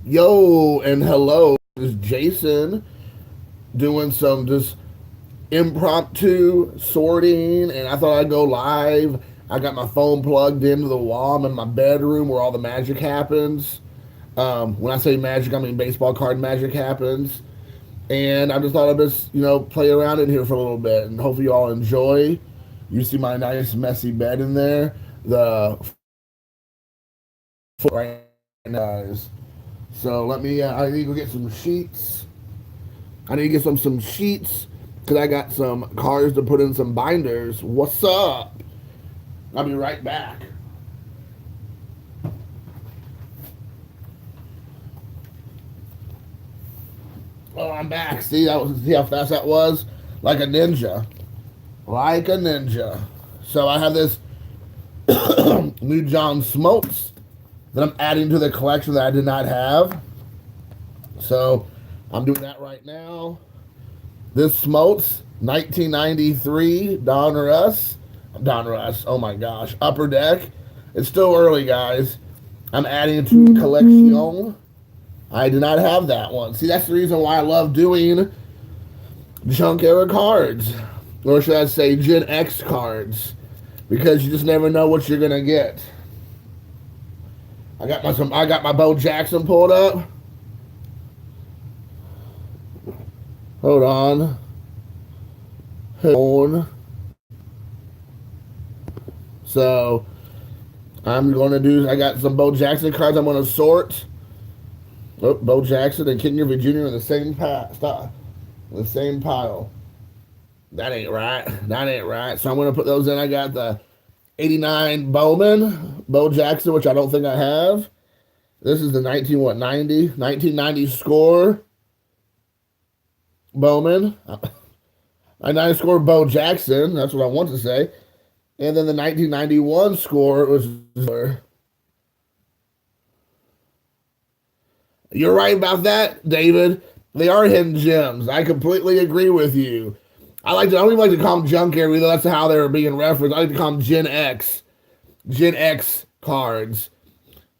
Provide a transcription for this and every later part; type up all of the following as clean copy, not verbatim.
Yo and hello, this is Jason doing some just impromptu sorting, and I thought I'd go live. I got my phone plugged into the wall. I'm in my bedroom where all the magic happens. When I say magic, I mean baseball card magic happens. And I just thought I'd just, play around in here for a little bit, and hopefully you all enjoy. You see my nice messy bed in there. The right guys. So let me. I need to go get some sheets. I need to get some sheets because I got some cards to put in some binders. What's up? I'll be right back. Oh, I'm back. See how fast that was? Like a ninja. Like a ninja. So I have this New John Smokes that I'm adding to the collection that I did not have. So I'm doing that right now. This Smokes 1993 Donruss. Oh my gosh, Upper Deck. It's still early, guys. I'm adding to collection. I did not have that one. See, that's the reason why I love doing junk era cards, or should I say Gen X cards, because you just never know what you're gonna get. I got my Bo Jackson pulled up. Hold on. So I'm gonna do. I got some Bo Jackson cards. I'm gonna sort. Oh, Bo Jackson and Ken Griffey Jr. in the same pile. Stop. The same pile. That ain't right. That ain't right. So I'm gonna put those in. I got the '89 Bowman, Bo Jackson, which I don't think I have. This is the 1990 score Bowman. I 90 score Bo Jackson. That's what I want to say. And then the 1991 score was. You're right about that, David. They are hidden gems. I completely agree with you. I don't even like to call them junk era, though that's how they're being referenced. I like to call them Gen X cards.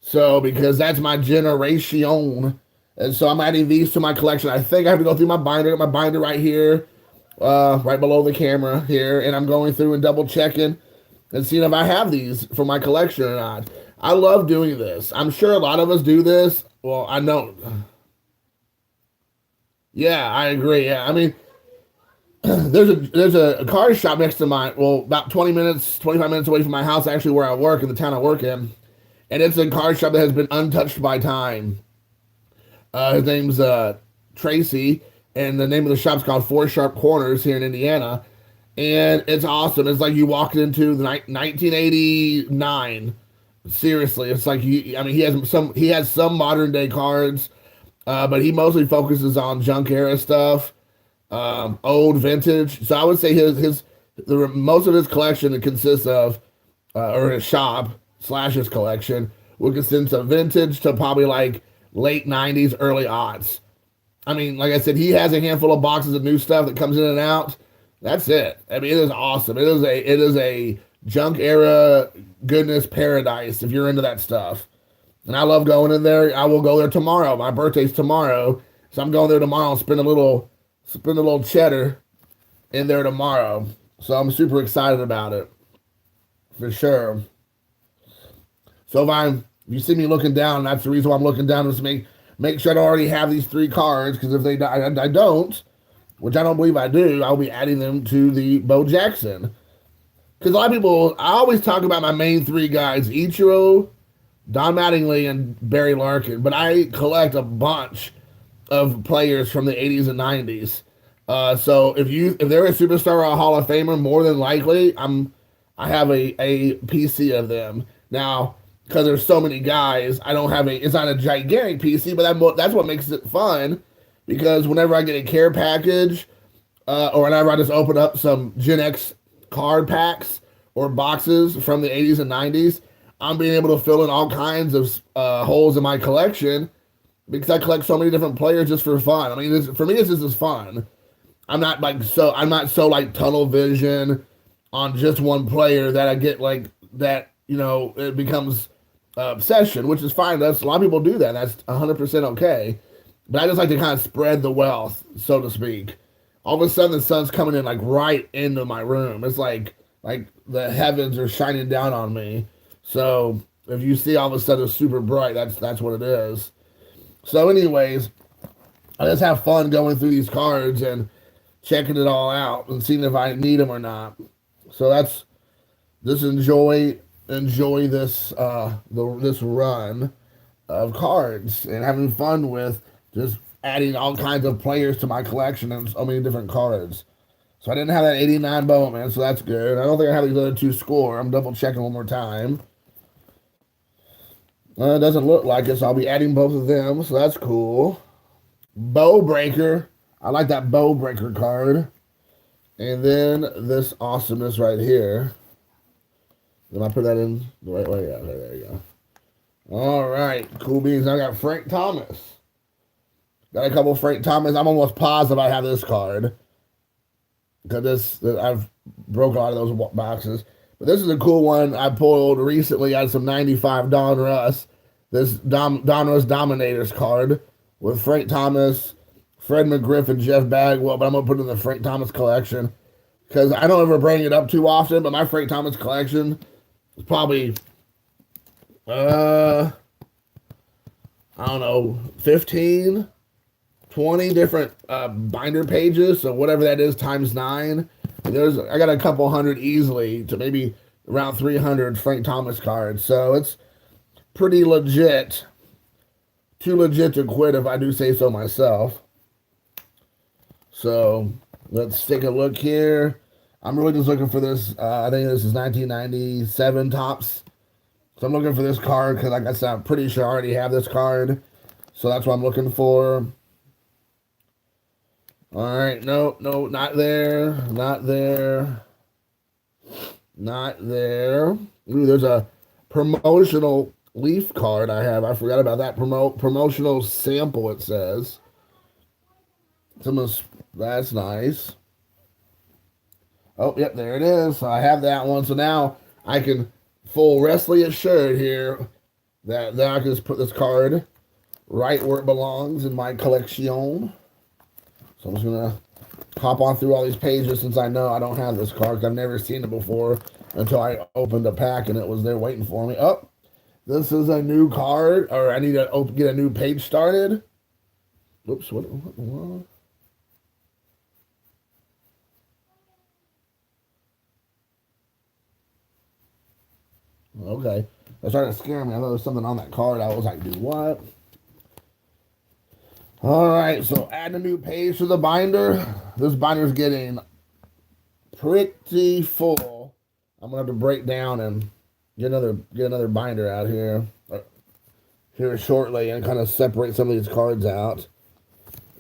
So, because that's my generation. And so I'm adding these to my collection. I think I have to go through my binder. I got my binder right here, right below the camera here. And I'm going through and double checking and seeing if I have these for my collection or not. I love doing this. I'm sure a lot of us do this. Well, I know. Yeah, I agree. Yeah, I mean, there's a car shop next to mine. Well, about 25 minutes away from my house, actually, where I work in the town I work in, and it's a car shop that has been untouched by time. His name's Tracy, and the name of the shop's called Four Sharp Corners here in Indiana, and it's awesome. It's like you walk into the 1989. Seriously, it's like he has some modern day cards, but he mostly focuses on junk era stuff, old vintage. So I would say most of his collection consists of, or his shop / his collection would consist of vintage to probably like late '90s, early aughts. I mean, like I said, he has a handful of boxes of new stuff that comes in and out. That's it. I mean, it is awesome. It is a junk era goodness paradise if you're into that stuff. And I love going in there. I will go there tomorrow. My birthday's tomorrow. So I'm going there tomorrow and spend a little cheddar in there tomorrow. So I'm super excited about it. For sure. So if you see me looking down, that's the reason why I'm looking down, is to make sure I don't already have these 3 cards, because if I don't, which I don't believe I do, I'll be adding them to the Bo Jackson. Because a lot of people, I always talk about my main 3 guys, Ichiro, Don Mattingly, and Barry Larkin. But I collect a bunch of players from the 80s and 90s. So if they're a superstar or a Hall of Famer, more than likely, I have a PC of them. Now, because there's so many guys, it's not a gigantic PC, but that's what makes it fun. Because whenever I get a care package, or whenever I just open up some Gen X card packs or boxes from the 80s and 90s, I'm being able to fill in all kinds of holes in my collection, because I collect so many different players just for fun. I mean, for me, it's just as fun. I'm not so like tunnel vision on just one player that I get like that. It becomes obsession, which is fine. That's a lot of people do that. That's 100% okay. But I just like to kind of spread the wealth, so to speak. All of a sudden, the sun's coming in like right into my room. It's like the heavens are shining down on me. So if you see all of a sudden it's super bright, that's what it is. So, anyways, I just have fun going through these cards and checking it all out and seeing if I need them or not. So that's just enjoy this run of cards and having fun with just adding all kinds of players to my collection and so many different cards. So I didn't have that 89 Bowman, so that's good. I don't think I have these other two score. I'm double checking one more time. It doesn't look like it, so I'll be adding both of them, so that's cool. Bow Breaker. I like that Bow Breaker card. And then this awesomeness right here. Did I put that in the right way? Yeah, there you go. All right, cool beans. I got Frank Thomas. Got a couple of Frank Thomas. I'm almost positive I have this card. Because I've broken a lot of those boxes. But this is a cool one I pulled recently out of some 95 Don Russ. This Don Russ Dominators card with Frank Thomas, Fred McGriff, and Jeff Bagwell. But I'm going to put it in the Frank Thomas collection. Because I don't ever bring it up too often. But my Frank Thomas collection is probably, I don't know, 15, 20 different binder pages. So whatever that is times 9. I got a couple hundred easily to maybe around 300 Frank Thomas cards. So it's pretty legit. Too legit to quit if I do say so myself. So let's take a look here. I'm really just looking for this. I think this is 1997 Topps. So I'm looking for this card because, like I said, I'm pretty sure I already have this card. So that's what I'm looking for. All right, no, not there, not there, not there. Ooh, there's a promotional Leaf card I have. I forgot about that. Promotional sample, it says. That's nice. Oh, yep, there it is. So I have that one. So now I can full restly assured here that I can just put this card right where it belongs in my collection. So I'm just going to hop on through all these pages since I know I don't have this card because I've never seen it before until I opened a pack and it was there waiting for me. Oh, this is a new card, or I need to get a new page started. Oops, what? Okay. That started scaring me. I thought there was something on that card. I was like, do what? All right, so add a new page to the binder. This binder's getting pretty full. I'm gonna have to break down and get another binder out here shortly and kind of separate some of these cards out.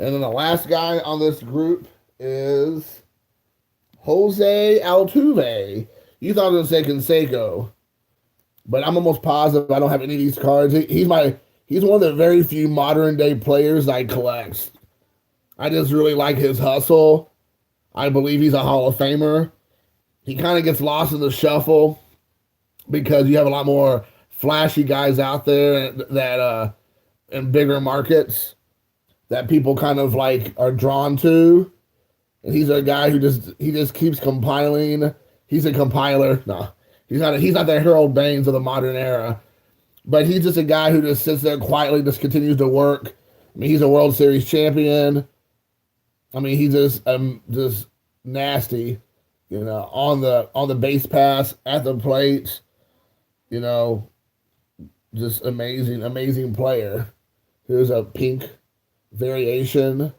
And then the last guy on this group is Jose Altuve. You thought I was gonna say Canseco, but I'm almost positive I don't have any of these cards. He's one of the very few modern day players I collect. I just really like his hustle. I believe he's a Hall of Famer. He kind of gets lost in the shuffle because you have a lot more flashy guys out there that in bigger markets that people kind of like are drawn to. And he's a guy who just keeps compiling. He's a compiler. No, he's not the Harold Baines of the modern era. But he's just a guy who just sits there quietly, just continues to work. I mean, he's a World Series champion. I mean, he's just nasty, you know, on the base pass, at the plate, you know, just amazing player. Here's a pink variation.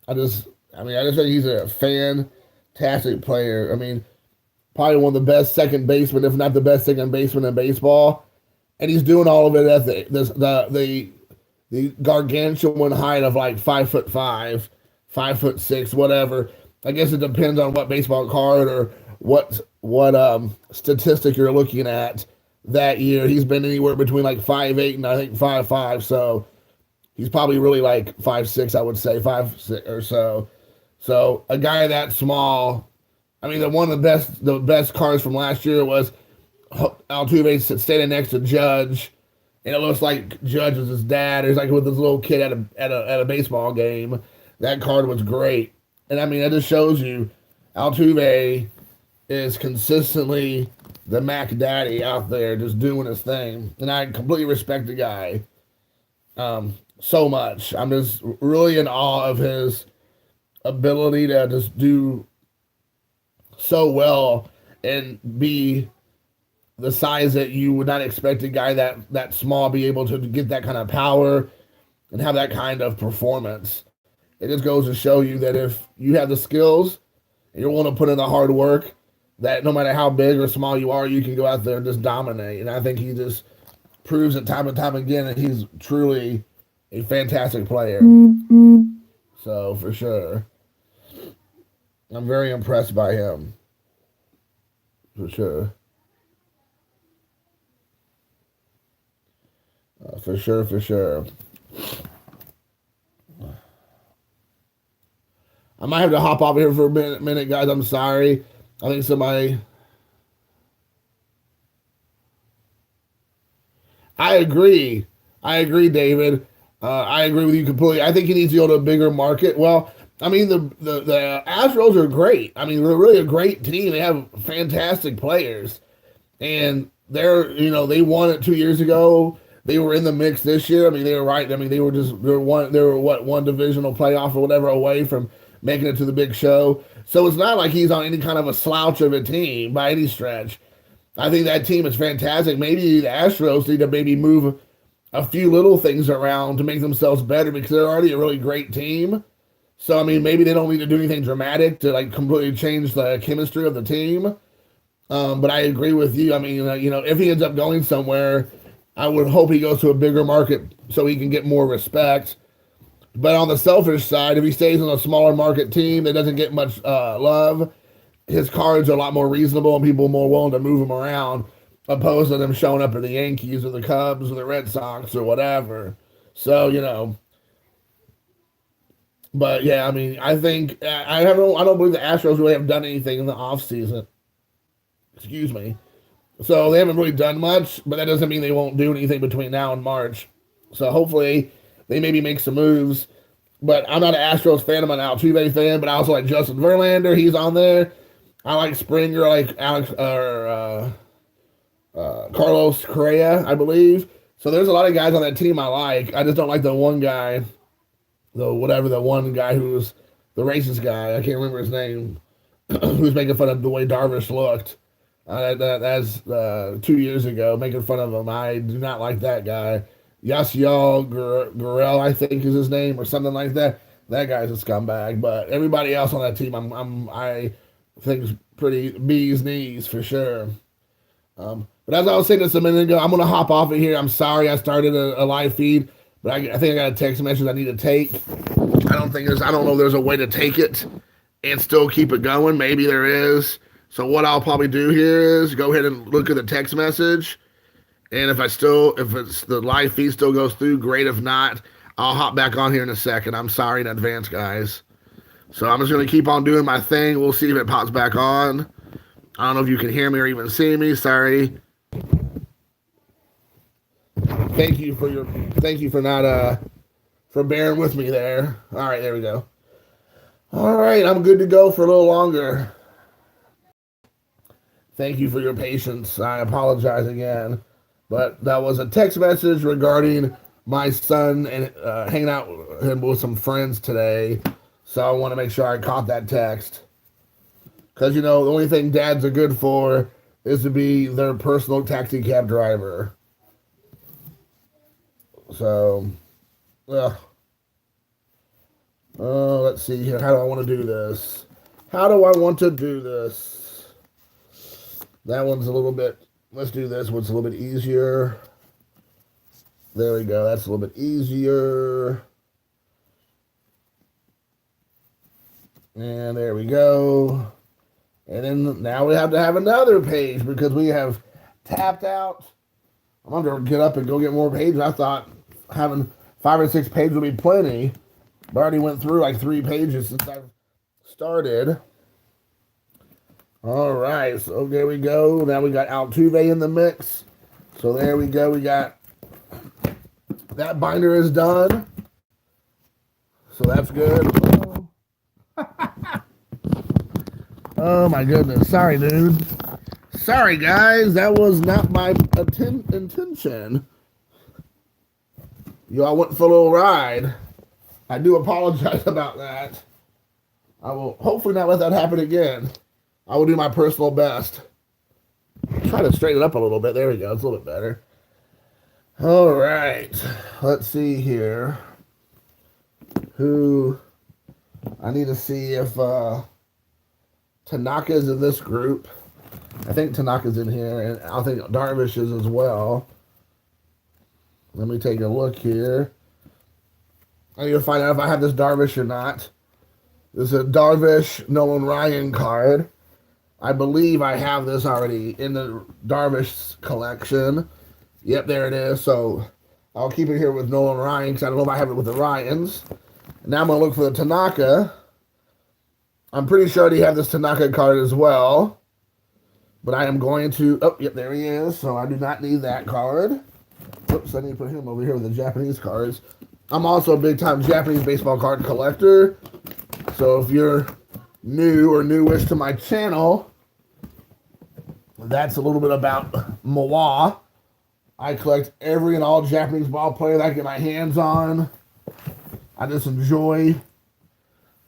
I just think he's a fantastic player. I mean, probably one of the best second basemen, if not the best second baseman in baseball. And he's doing all of it at the gargantuan height of like 5'5", 5'6", whatever. I guess it depends on what baseball card or what statistic you're looking at that year. He's been anywhere between like 5'8" and I think 5'5". So he's probably really like 5'6", I would say 5'6" or so. So a guy that small. I mean, one of the best cards from last year was Altuve standing next to Judge, and it looks like Judge is his dad. He's like with this little kid at a baseball game. That card was great, and I mean that just shows you Altuve is consistently the Mac Daddy out there, just doing his thing, and I completely respect the guy so much. I'm just really in awe of his ability to just do so well and be the size that you would not expect a guy that small be able to get that kind of power and have that kind of performance. It just goes to show you that if you have the skills and you're willing to put in the hard work, that no matter how big or small you are, you can go out there and just dominate. And I think he just proves it time and time again that he's truly a fantastic player. So for sure, I'm very impressed by him. For sure. For sure, for sure. I might have to hop off here for a minute, guys. I'm sorry. I think somebody... I agree, David. I agree with you completely. I think he needs to go to a bigger market. Well, I mean, the Astros are great. I mean, they're really a great team. They have fantastic players. And they won it 2 years ago. They were in the mix this year. I mean, they were right. I mean, they were one divisional playoff or whatever away from making it to the big show. So it's not like he's on any kind of a slouch of a team by any stretch. I think that team is fantastic. Maybe the Astros need to maybe move a few little things around to make themselves better because they're already a really great team. So, I mean, maybe they don't need to do anything dramatic to like completely change the chemistry of the team. But I agree with you. I mean, if he ends up going somewhere, I would hope he goes to a bigger market so he can get more respect. But on the selfish side, if he stays in a smaller market team that doesn't get much love, his cards are a lot more reasonable and people are more willing to move him around opposed to them showing up at the Yankees or the Cubs or the Red Sox or whatever. So, but yeah, I mean, I think I don't believe the Astros really have done anything in the offseason. Excuse me. So they haven't really done much, but that doesn't mean they won't do anything between now and March. So hopefully they maybe make some moves. But I'm not an Astros fan. I'm an Altuve fan, but I also like Justin Verlander. He's on there. I like Springer, I like Carlos Correa, I believe. So there's a lot of guys on that team I like. I just don't like the one guy, the one guy who's the racist guy. I can't remember his name. Who's making fun of the way Darvish looked. That's 2 years ago, making fun of him. I do not like that guy. Yasiel Gurriel, I think is his name, or something like that. That guy's a scumbag. But everybody else on that team, I think is pretty bee's knees for sure. But as I was saying this a minute ago, I'm gonna hop off of here. I'm sorry I started a live feed, but I think I got a text message I need to take. I don't know if there's a way to take it and still keep it going. Maybe there is. So what I'll probably do here is go ahead and look at the text message. And if the live feed still goes through, great. If not, I'll hop back on here in a second. I'm sorry in advance, guys. So I'm just going to keep on doing my thing. We'll see if it pops back on. I don't know if you can hear me or even see me. Sorry. Thank you for not for bearing with me there. All right, there we go. All right, I'm good to go for a little longer. Thank you for your patience. I apologize again. But that was a text message regarding my son and hanging out with some friends today. So I want to make sure I caught that text. Because, the only thing dads are good for is to be their personal taxi cab driver. So, let's see here. How do I want to do this? That one's a little bit, let's do this one's a little bit easier. There we go. That's a little bit easier. And there we go. And then now we have to have another page because we have tapped out. I'm going to get up and go get more pages. I thought having 5 or 6 pages would be plenty. But I already went through like 3 pages since I've started. All right, so there we go. Now we got Altuve in the mix. So there we go. We got that binder is done. So that's good. Oh my goodness. Sorry, dude. Sorry, guys. That was not my intention. I went for a little ride. I do apologize about that. I will hopefully not let that happen again. I will do my personal best. Try to straighten it up a little bit. There we go. It's a little bit better. All right. Let's see here. I need to see if Tanaka's in this group. I think Tanaka's in here, and I think Darvish is as well. Let me take a look here. I need to find out if I have this Darvish or not. This is a Darvish Nolan Ryan card. I believe I have this already in the Darvish collection. Yep, there it is. So I'll keep it here with Nolan Ryan because I don't know if I have it with the Ryans. Now I'm going to look for the Tanaka. I'm pretty sure I already have this Tanaka card as well. But I am going to... Oh, yep, there he is. So I do not need that card. Oops, I need to put him over here with the Japanese cards. I'm also a big-time Japanese baseball card collector. So if you're new or newish to my channel, that's a little bit about Mawa. I collect every and all Japanese ball player that I get my hands on. I just enjoy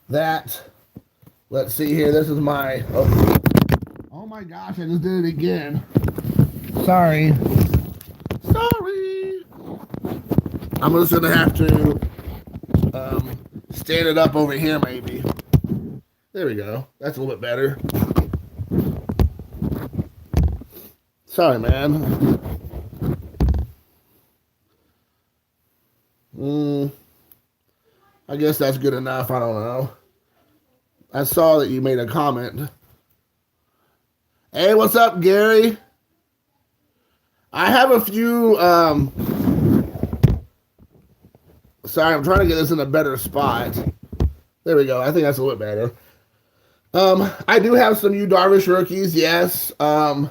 that. Let's see here. This is my... Oh my gosh, I just did it again. Sorry. I'm just going to have to stand it up over here maybe. There we go. That's a little bit better. Sorry, man. I guess that's good enough. I don't know. I saw that you made a comment. Hey, what's up, Gary? I have a few... Sorry, I'm trying to get this in a better spot. There we go. I think that's a little better. I do have some Yu Darvish rookies, yes. I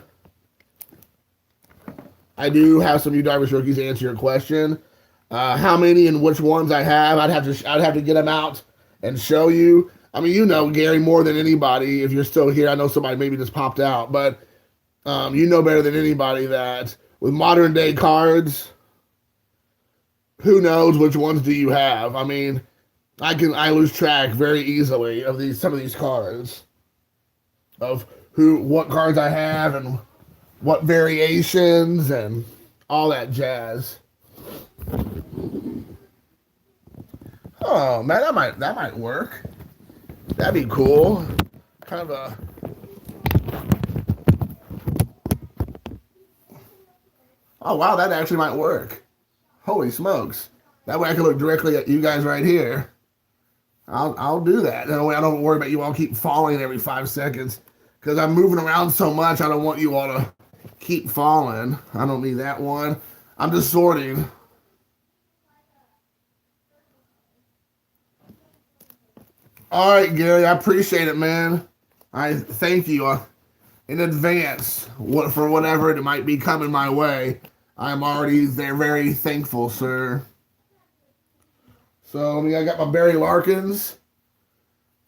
do have some Yu Darvish rookies to answer your question. How many and which ones I have, I'd have to get them out and show you. I mean, you know Gary more than anybody. If you're still here, I know somebody maybe just popped out, but you know better than anybody that with modern day cards, who knows which ones do you have? I mean, I lose track very easily of some of these cards, of what cards I have and what variations and all that jazz. Oh man, that might work. That'd be cool. Kind of a... Oh wow, that actually might work. Holy smokes. That way I can look directly at you guys right here. I'll do that. That way I don't worry about you all keep falling every 5 seconds. Because I'm moving around so much, I don't want you all to keep falling. I don't need that one. I'm just sorting. All right, Gary, I appreciate it, man. I thank you in advance for whatever it might be coming my way. I'm already there, very thankful, sir. So I got my Barry Larkins.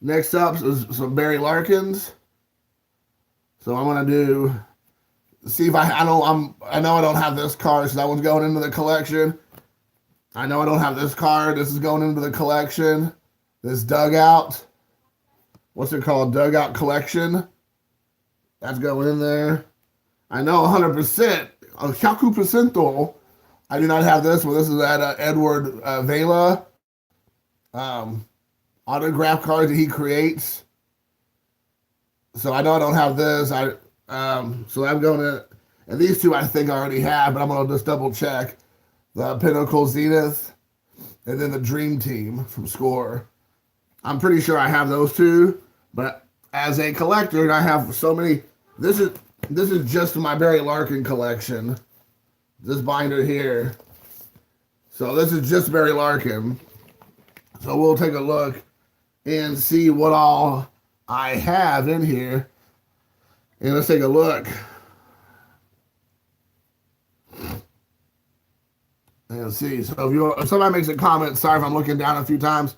Next up is some Barry Larkins. So I'm gonna see if I know I don't have this card, so that one's going into the collection. I know I don't have this card. This is going into the collection. This dugout. What's it called? Dugout collection. That's going in there. I know 100%. 100%. I do not have this one. This is that Edward Vela autograph card that he creates. So I know I don't have this. So I'm going to, and these two I think I already have, but I'm going to just double check. The Pinnacle Zenith and then the Dream Team from Score. I'm pretty sure I have those two, but as a collector, I have so many. This is just my Barry Larkin collection. This binder here. So this is just Barry Larkin. So we'll take a look and see what all I have in here. And let's take a look. And see. So if somebody makes a comment, sorry if I'm looking down a few times.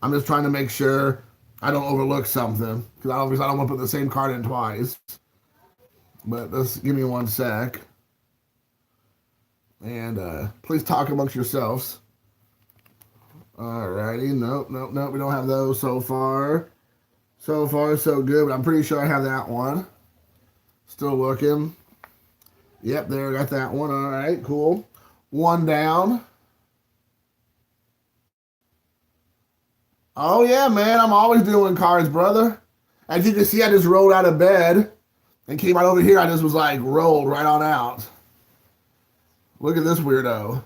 I'm just trying to make sure I don't overlook something because obviously I don't want to put the same card in twice. But let's give me 1 sec. And please talk amongst yourselves. Alrighty. Nope. We don't have those so far. So far, so good. But I'm pretty sure I have that one. Still looking. Yep, there, got that one. All right, cool. 1 down. Oh, yeah, man. I'm always doing cards, brother. As you can see, I just rolled out of bed and came right over here. I just was like rolled right on out. Look at this weirdo.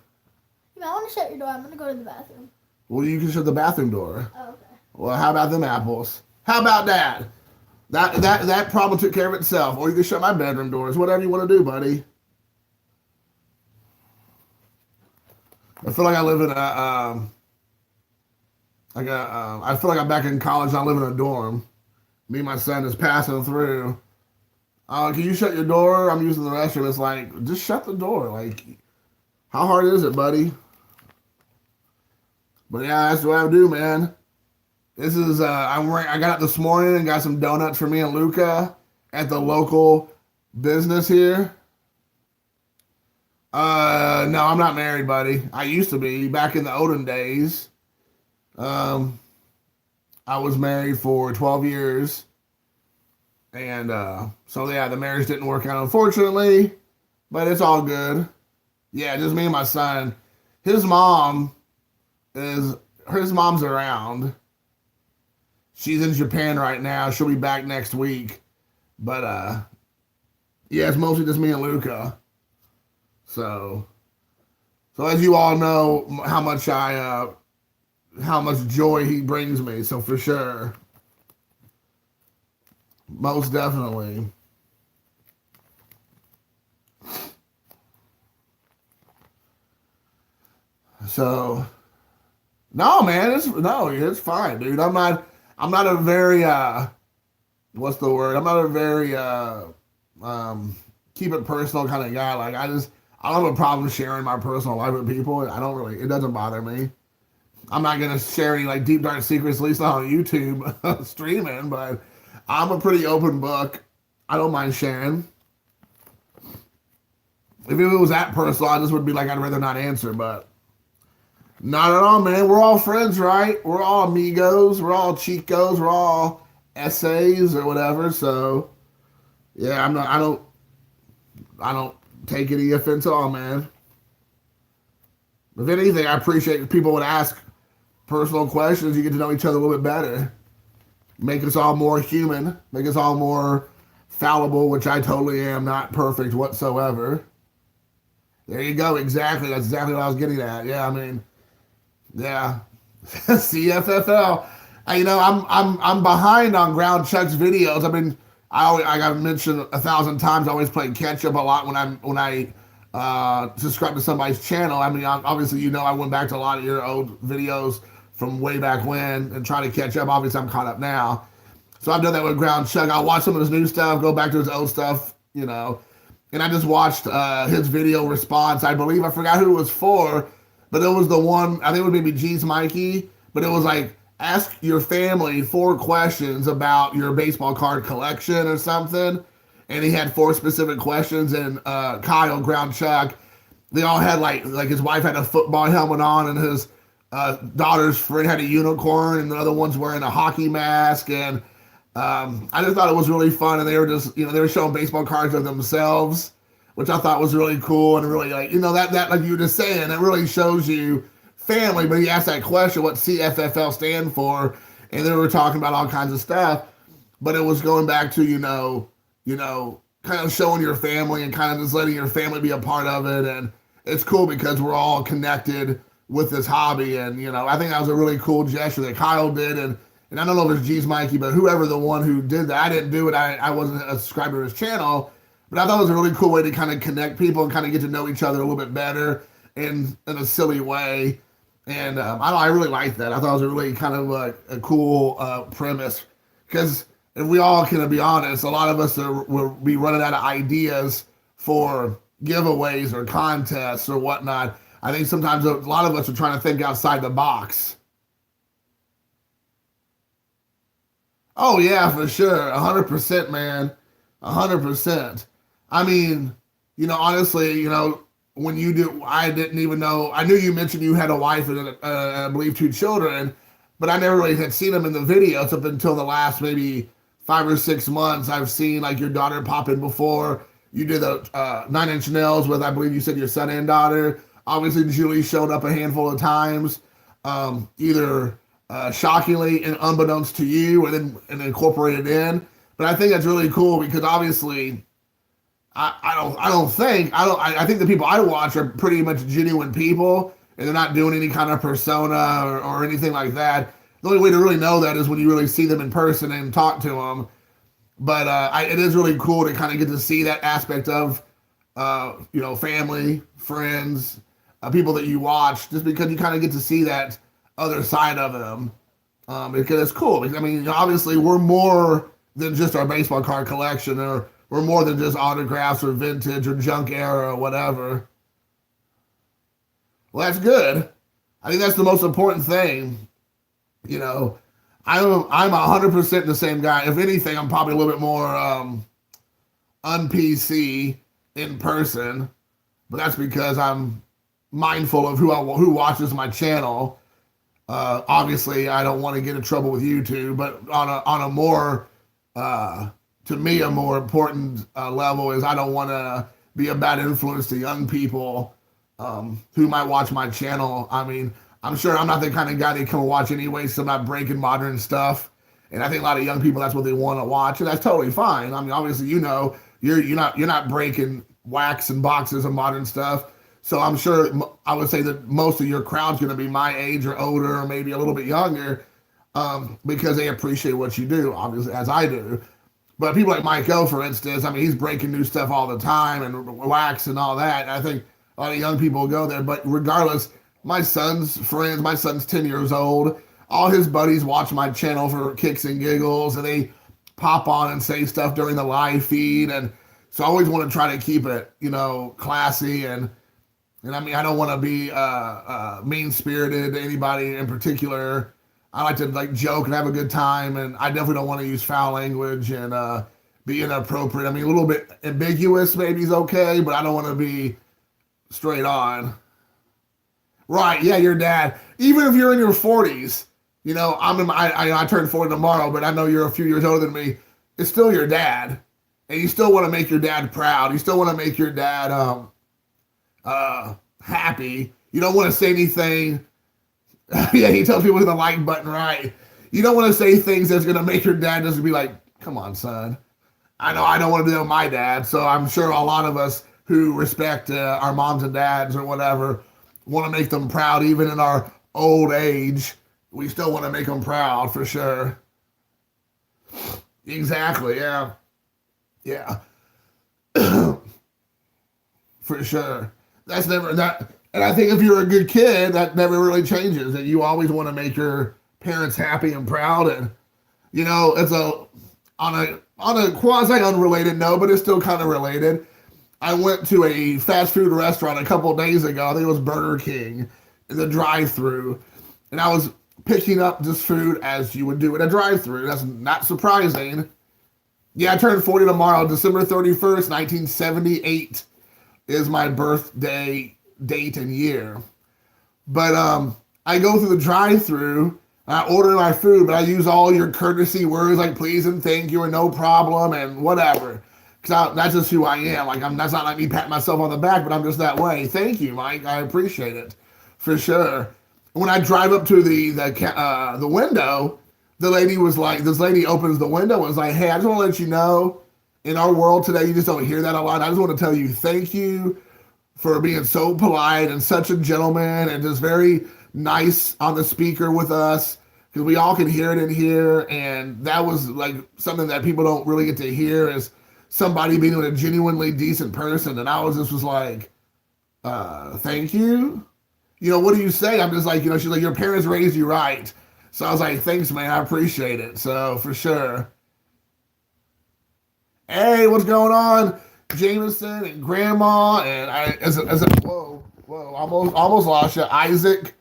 Yeah, I want to shut your door. I'm going to go to the bathroom. Well, you can shut the bathroom door. Oh, okay. Well, how about them apples? How about that? That problem took care of itself. Or you can shut my bedroom doors. Whatever you want to do, buddy. I feel like I live in a I feel like I'm back in college. I live in a dorm. Me and my son is passing through. Can you shut your door? I'm using the restroom. It's like, just shut the door. Like, how hard is it, buddy? But yeah, that's what I do, man. This is I got up this morning and got some donuts for me and Luca at the local business here. No, I'm not married, buddy. I used to be back in the olden days. I was married for 12 years. And so yeah, the marriage didn't work out, unfortunately, but it's all good. Yeah, just me and my son. His mom's around. She's in Japan right now. She'll be back next week. But yeah, it's mostly just me and Luca. So as you all know, how much joy he brings me. So for sure, most definitely. So, no, man, it's fine, dude. I'm not a very what's the word? I'm not a very keep it personal kind of guy. Like I don't have a problem sharing my personal life with people. It doesn't bother me. I'm not gonna share any like deep dark secrets, at least not on YouTube streaming, but I'm a pretty open book. I don't mind sharing. If it was that personal, I just would be like, I'd rather not answer, but not at all, man. We're all friends, right? We're all amigos. We're all chicos. We're all essays or whatever. So, yeah, I don't take any offense at all, man. If anything, I appreciate if people would ask personal questions. You get to know each other a little bit better. Make us all more human. Make us all more fallible, which I totally am. Not perfect whatsoever. There you go. Exactly. That's exactly what I was getting at. Yeah, I mean, yeah. CFFL. I'm behind on Ground Chuck's videos. I mean, I got mentioned 1,000 times. I always play catch up a lot when I subscribe to somebody's channel. I mean, obviously, I went back to a lot of your old videos from way back when and try to catch up. Obviously, I'm caught up now. So I've done that with Ground Chuck. I'll watch some of his new stuff, go back to his old stuff, And I just watched his video response. I forgot who it was for, but it was the one, I think it was maybe G's Mikey, but it was like, ask your family 4 questions about your baseball card collection or something. And he had 4 specific questions, and Kyle, Ground Chuck, they all had like his wife had a football helmet on, and his daughter's friend had a unicorn, and the other one's wearing a hockey mask. And I just thought it was really fun, and they were just, they were showing baseball cards of themselves, which I thought was really cool, and really like, that like you were just saying, it really shows you family. But he asked that question, what CFFL stand for, and they were talking about all kinds of stuff, but it was going back to, kind of showing your family and kind of just letting your family be a part of it. And it's cool because we're all connected with this hobby. And, I think that was a really cool gesture that Kyle did. And I don't know if it's G's Mikey, but whoever the one who did that, I didn't do it. I wasn't a subscriber to his channel, but I thought it was a really cool way to kind of connect people and kind of get to know each other a little bit better in a silly way. And I really liked that. I thought it was a really kind of a cool premise, because if we all can be honest, a lot of us will be running out of ideas for giveaways or contests or whatnot. I think sometimes a lot of us are trying to think outside the box. Oh yeah, for sure, 100%, man, 100%. I mean, honestly, when you do, I didn't even know. I knew you mentioned you had a wife and I believe 2 children, but I never really had seen them in the videos up until the last maybe 5 or 6 months. I've seen like your daughter pop in before. You did the 9 Inch Nails with, I believe you said, your son and daughter. Obviously, Julie showed up a handful of times, either shockingly and unbeknownst to you, and incorporated in. But I think that's really cool because obviously, I think the people I watch are pretty much genuine people, and they're not doing any kind of persona or anything like that. The only way to really know that is when you really see them in person and talk to them. But it is really cool to kind of get to see that aspect of, family, friends, people that you watch, just because you kind of get to see that other side of them. Because it's cool. Because, I mean, obviously, we're more than just our baseball card collection, or we're more than just autographs or vintage or junk era or whatever. Well, that's good. I think that's the most important thing. I'm 100% the same guy. If anything, I'm probably a little bit more un-PC in person, but that's because I'm mindful of who watches my channel. Obviously, I don't want to get in trouble with YouTube, but on a more to me a more important level is I don't want to be a bad influence to young people who might watch my channel. I mean, I'm sure I'm not the kind of guy they come and watch anyway, so I'm not breaking modern stuff. And I think a lot of young people, that's what they want to watch, and that's totally fine. I mean, obviously, you're not breaking wax and boxes of modern stuff. So I'm sure I would say that most of your crowd's going to be my age or older, or maybe a little bit younger, because they appreciate what you do, obviously, as I do. But people like Mike O, for instance, I mean, he's breaking new stuff all the time and wax and all that. And I think a lot of young people go there. But regardless, my son's friends, my son's 10 years old, all his buddies watch my channel for kicks and giggles, and they pop on and say stuff during the live feed. And so I always want to try to keep it, classy. And I mean, I don't want to be mean-spirited to anybody in particular. I like to joke and have a good time, and I definitely don't want to use foul language and be inappropriate. I mean, a little bit ambiguous maybe is okay, but I don't want to be straight on. Right, yeah, your dad. Even if you're in your 40s, I turned 40 tomorrow, but I know you're a few years older than me. It's still your dad, and you still want to make your dad proud. You still want to make your dad happy. You don't want to say anything. Yeah, he tells people with the like button, right? You don't want to say things that's going to make your dad just be like, come on, son. I know I don't want to do that with my dad, so I'm sure a lot of us who respect our moms and dads or whatever want to make them proud, even in our old age. We still want to make them proud, for sure. Exactly, yeah. Yeah. For sure. That's never that. And I think if you're a good kid, that never really changes. And you always want to make your parents happy and proud. And it's on a quasi unrelated note, but it's still kind of related. I went to a fast food restaurant a couple of days ago. I think it was Burger King in the drive-thru, and I was picking up this food as you would do at a drive-thru. That's not surprising. Yeah, I turned 40 tomorrow, December 31st, 1978 is my birthday date and year. But I go through the drive-thru, I order my food, but I use all your courtesy words like please and thank you and no problem and whatever. Because that's just who I am. That's not like me patting myself on the back, but I'm just that way. Thank you, Mike. I appreciate it, for sure. When I drive up to the window, the lady was like, this lady opens the window and was like, hey, I just want to let you know, in our world today, you just don't hear that a lot. I just want to tell you thank you for being so polite and such a gentleman and just very nice on the speaker with us, because we all can hear it in here. And that was like something that people don't really get to hear, is somebody being a genuinely decent person. And I was like, thank you. What do you say? I'm just like, she's like, your parents raised you right. So I was like, thanks, man. I appreciate it. So for sure. Hey, what's going on, Jameson and Grandma and whoa, almost lost you, Isaac.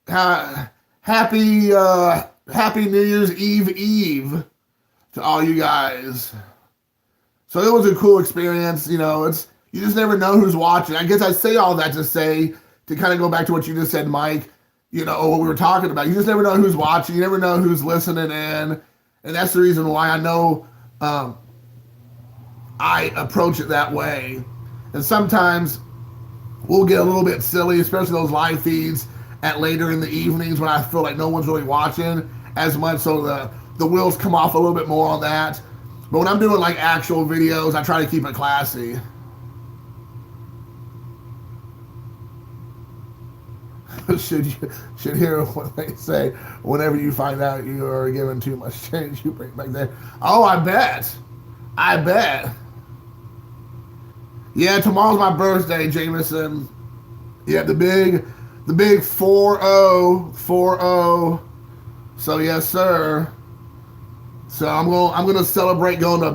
Happy Happy New Year's Eve to all you guys. So it was a cool experience. It's you just never know who's watching. I guess I say all that to say to kind of go back to what you just said, Mike. What we were talking about. You just never know who's watching. You never know who's listening in, and that's the reason why I know I approach it that way. And sometimes we'll get a little bit silly, especially those live feeds at later in the evenings when I feel like no one's really watching as much, so the wheels come off a little bit more on that. But when I'm doing like actual videos, I try to keep it classy. should hear what they say. Whenever you find out you are given too much change, you bring it back there. Oh, I bet. Yeah, tomorrow's my birthday, Jameson. Yeah, the big 4-0. So yes, sir. So I'm gonna celebrate going to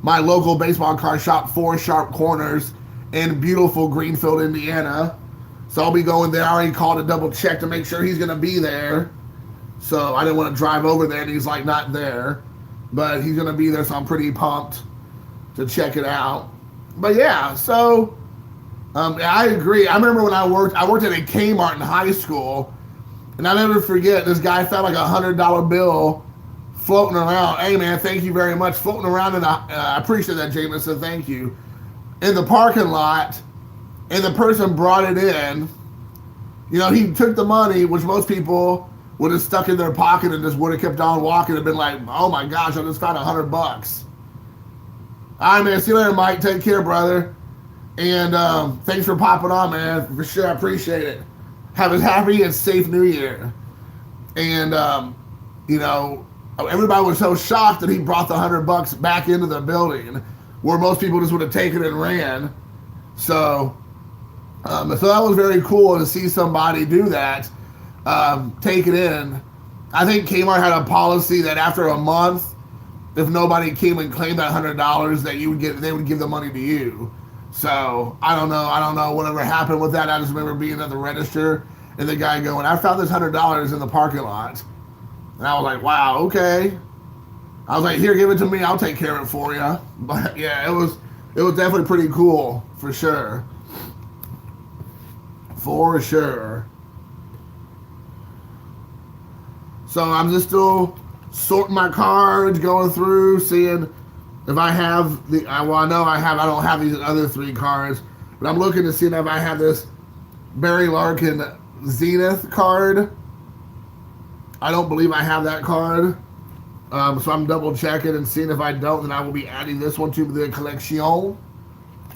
my local baseball card shop, 4 Sharp Corners in beautiful Greenfield, Indiana. So I'll be going there. I already called to double check to make sure he's gonna be there. So I didn't want to drive over there and he's like not there, but he's gonna be there. So I'm pretty pumped to check it out. But yeah, so I agree. I remember when I worked at a Kmart in high school, and I'll never forget, this guy found like $100 bill floating around. Hey man, thank you very much. Floating around, and I appreciate that, Jameson. Thank you. In the parking lot, and the person brought it in. He took the money, which most people would have stuck in their pocket and just would have kept on walking and been like, oh my gosh, I just found $100. All right, man. See you later, Mike. Take care, brother. And thanks for popping on, man. For sure, I appreciate it. Have a happy and safe New Year. And everybody was so shocked that he brought the $100 back into the building, where most people just would have taken it and ran. So that was very cool to see somebody do that, take it in. I think Kmart had a policy that after a month, if nobody came and claimed that $100, that they would give the money to you. So I don't know whatever happened with that. I just remember being at the register and the guy going, I found this $100 in the parking lot. And I was like, wow, okay. I was like, here, give it to me. I'll take care of it for you. But yeah, it was definitely pretty cool, for sure. For sure. So I'm just still sorting my cards, going through, seeing if I have I don't have these other 3 cards, but I'm looking to see if I have this Barry Larkin Zenith card. I don't believe I have that card. So I'm double checking and seeing if I don't, then I will be adding this one to the collection.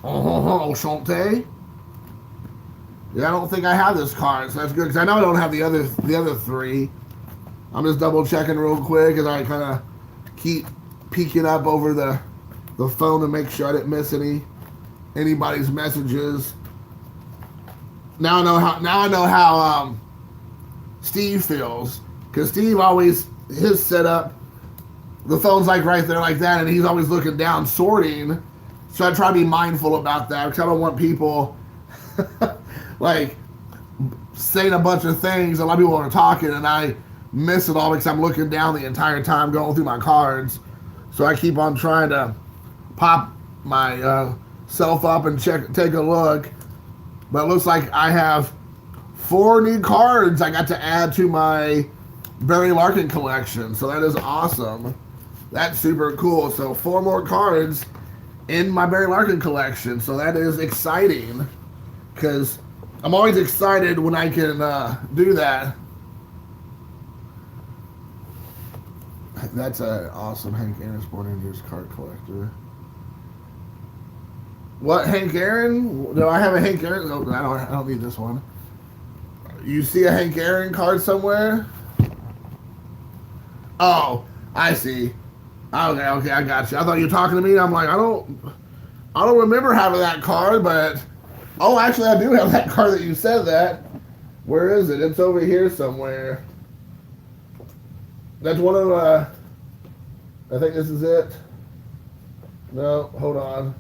Enchanté. Yeah, I don't think I have this card, so that's good, because I know I don't have the other 3. I'm just double checking real quick as I kind of keep peeking up over the phone to make sure I didn't miss anybody's messages. Now I know how Steve feels, because Steve always, his setup, the phone's like right there like that, and he's always looking down sorting. So I try to be mindful about that, because I don't want people like saying a bunch of things. A lot of people are talking and I miss it all because I'm looking down the entire time going through my cards. So I keep on trying to pop my self up and take a look. But it looks like I have 4 new cards I got to add to my Barry Larkin collection. So that is awesome. That's super cool. So 4 more cards in my Barry Larkin collection. So that is exciting, because I'm always excited when I can do that. That's an awesome Hank Aaron Sport Rangers card collector. What, Hank Aaron? Do I have a Hank Aaron? No, I don't need this one. You see a Hank Aaron card somewhere? Oh, I see. Okay, I got you. I thought you were talking to me. And I'm like, I don't remember having that card, but actually, I do have that card that you said that. Where is it? It's over here somewhere. That's one of I think this is it. No, hold on.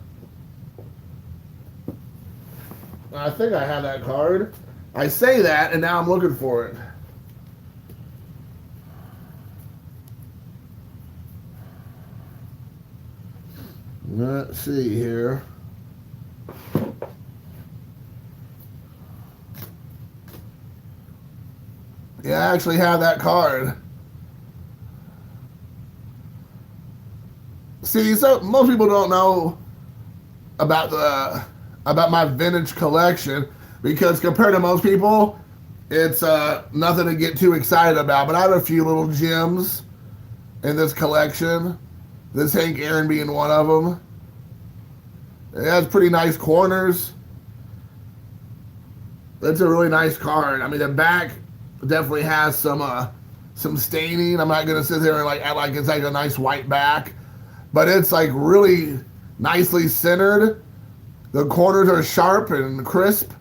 I think I have that card. I say that, and now I'm looking for it. Let's see here. Yeah, I actually have that card. See, so most people don't know about my vintage collection because compared to most people, it's nothing to get too excited about. But I have a few little gems in this collection. This Hank Aaron being one of them. It has pretty nice corners. It's a really nice card. I mean, the back definitely has some staining. I'm not gonna sit there and like act like it's like a nice white back, but it's like really nicely centered. The corners are sharp and crisp.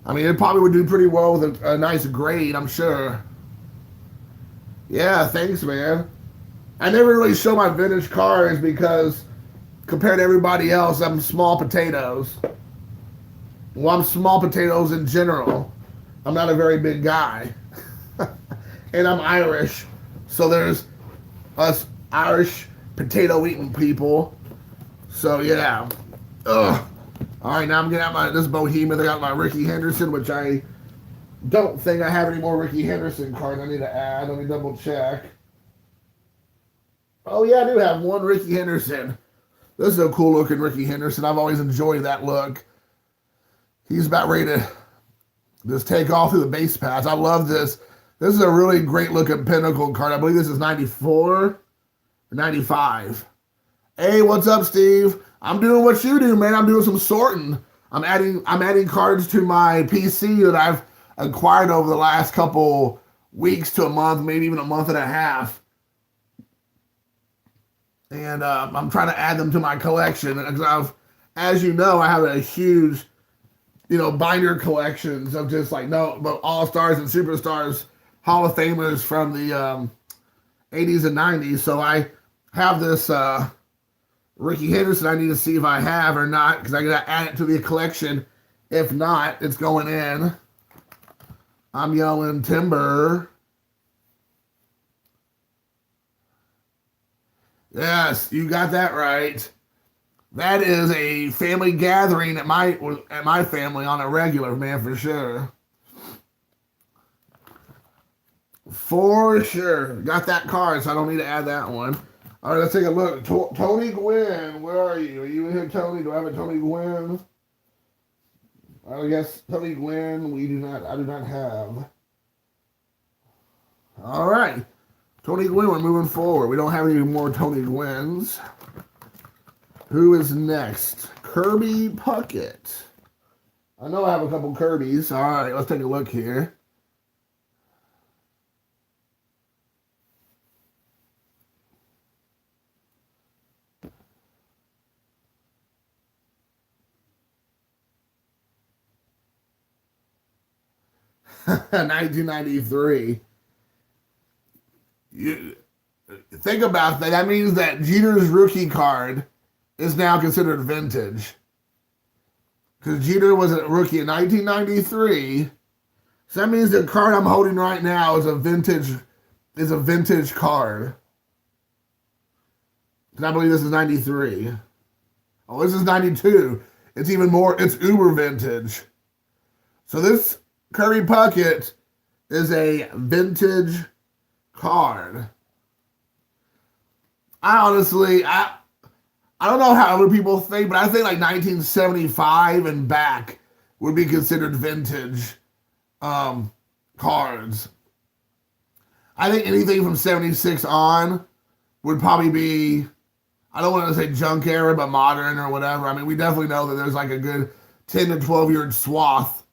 I mean, it probably would do pretty well with a nice grade, I'm sure. Yeah, thanks, man. I never really show my vintage cards because compared to everybody else, I'm small potatoes. Well, I'm small potatoes in general. I'm not a very big guy. And I'm Irish. So there's us Irish potato eating people. So yeah. Ugh. Alright, now I'm getting out this Bohemian. I got my Ricky Henderson, which I don't think I have any more Ricky Henderson cards I need to add. Let me double check. Oh yeah, I do have one Ricky Henderson. This is a cool looking Ricky Henderson. I've always enjoyed that look. He's about ready to just take off through the base pass. I love this. This is a really great looking pinnacle card. I believe this is 94 or 95. Hey, what's up, Steve? I'm doing what you do, man. I'm doing some sorting. I'm adding cards to my PC that I've acquired over the last couple weeks to a month, maybe even a month and a half. And I'm trying to add them to my collection. Because as you know, I have a huge, binder collections of just like all-stars and superstars, Hall of Famers from the 80s and 90s. So I have this Ricky Henderson I need to see if I have or not because I got to add it to the collection. If not, it's going in. I'm yelling timber. Yes, you got that right. That is a family gathering at my family on a regular, man, for sure. For sure. Got that card, so I don't need to add that one. All right, let's take a look. Tony Gwynn, where are you? Are you in here, Tony? Do I have a Tony Gwynn? I guess Tony Gwynn, I do not have. All right. Tony Gwynn, we're moving forward. We don't have any more Tony Gwynns. Who is next? Kirby Puckett. I know I have a couple Kirbys. All right, let's take a look here. $1993. You think about that. That means that Jeter's rookie card is now considered vintage. Because Jeter was a rookie in 1993. So that means the card I'm holding right now is a vintage card. And I believe this is 93. Oh, this is 92. It's even more, it's uber vintage. So this Kirby Puckett is a vintage card. I don't know how other people think, but I think like 1975 and back would be considered vintage cards. I think anything from 76 on would probably be, I don't want to say junk era, but modern or whatever. I mean, we definitely know that there's like a good 10 to 12 year swath,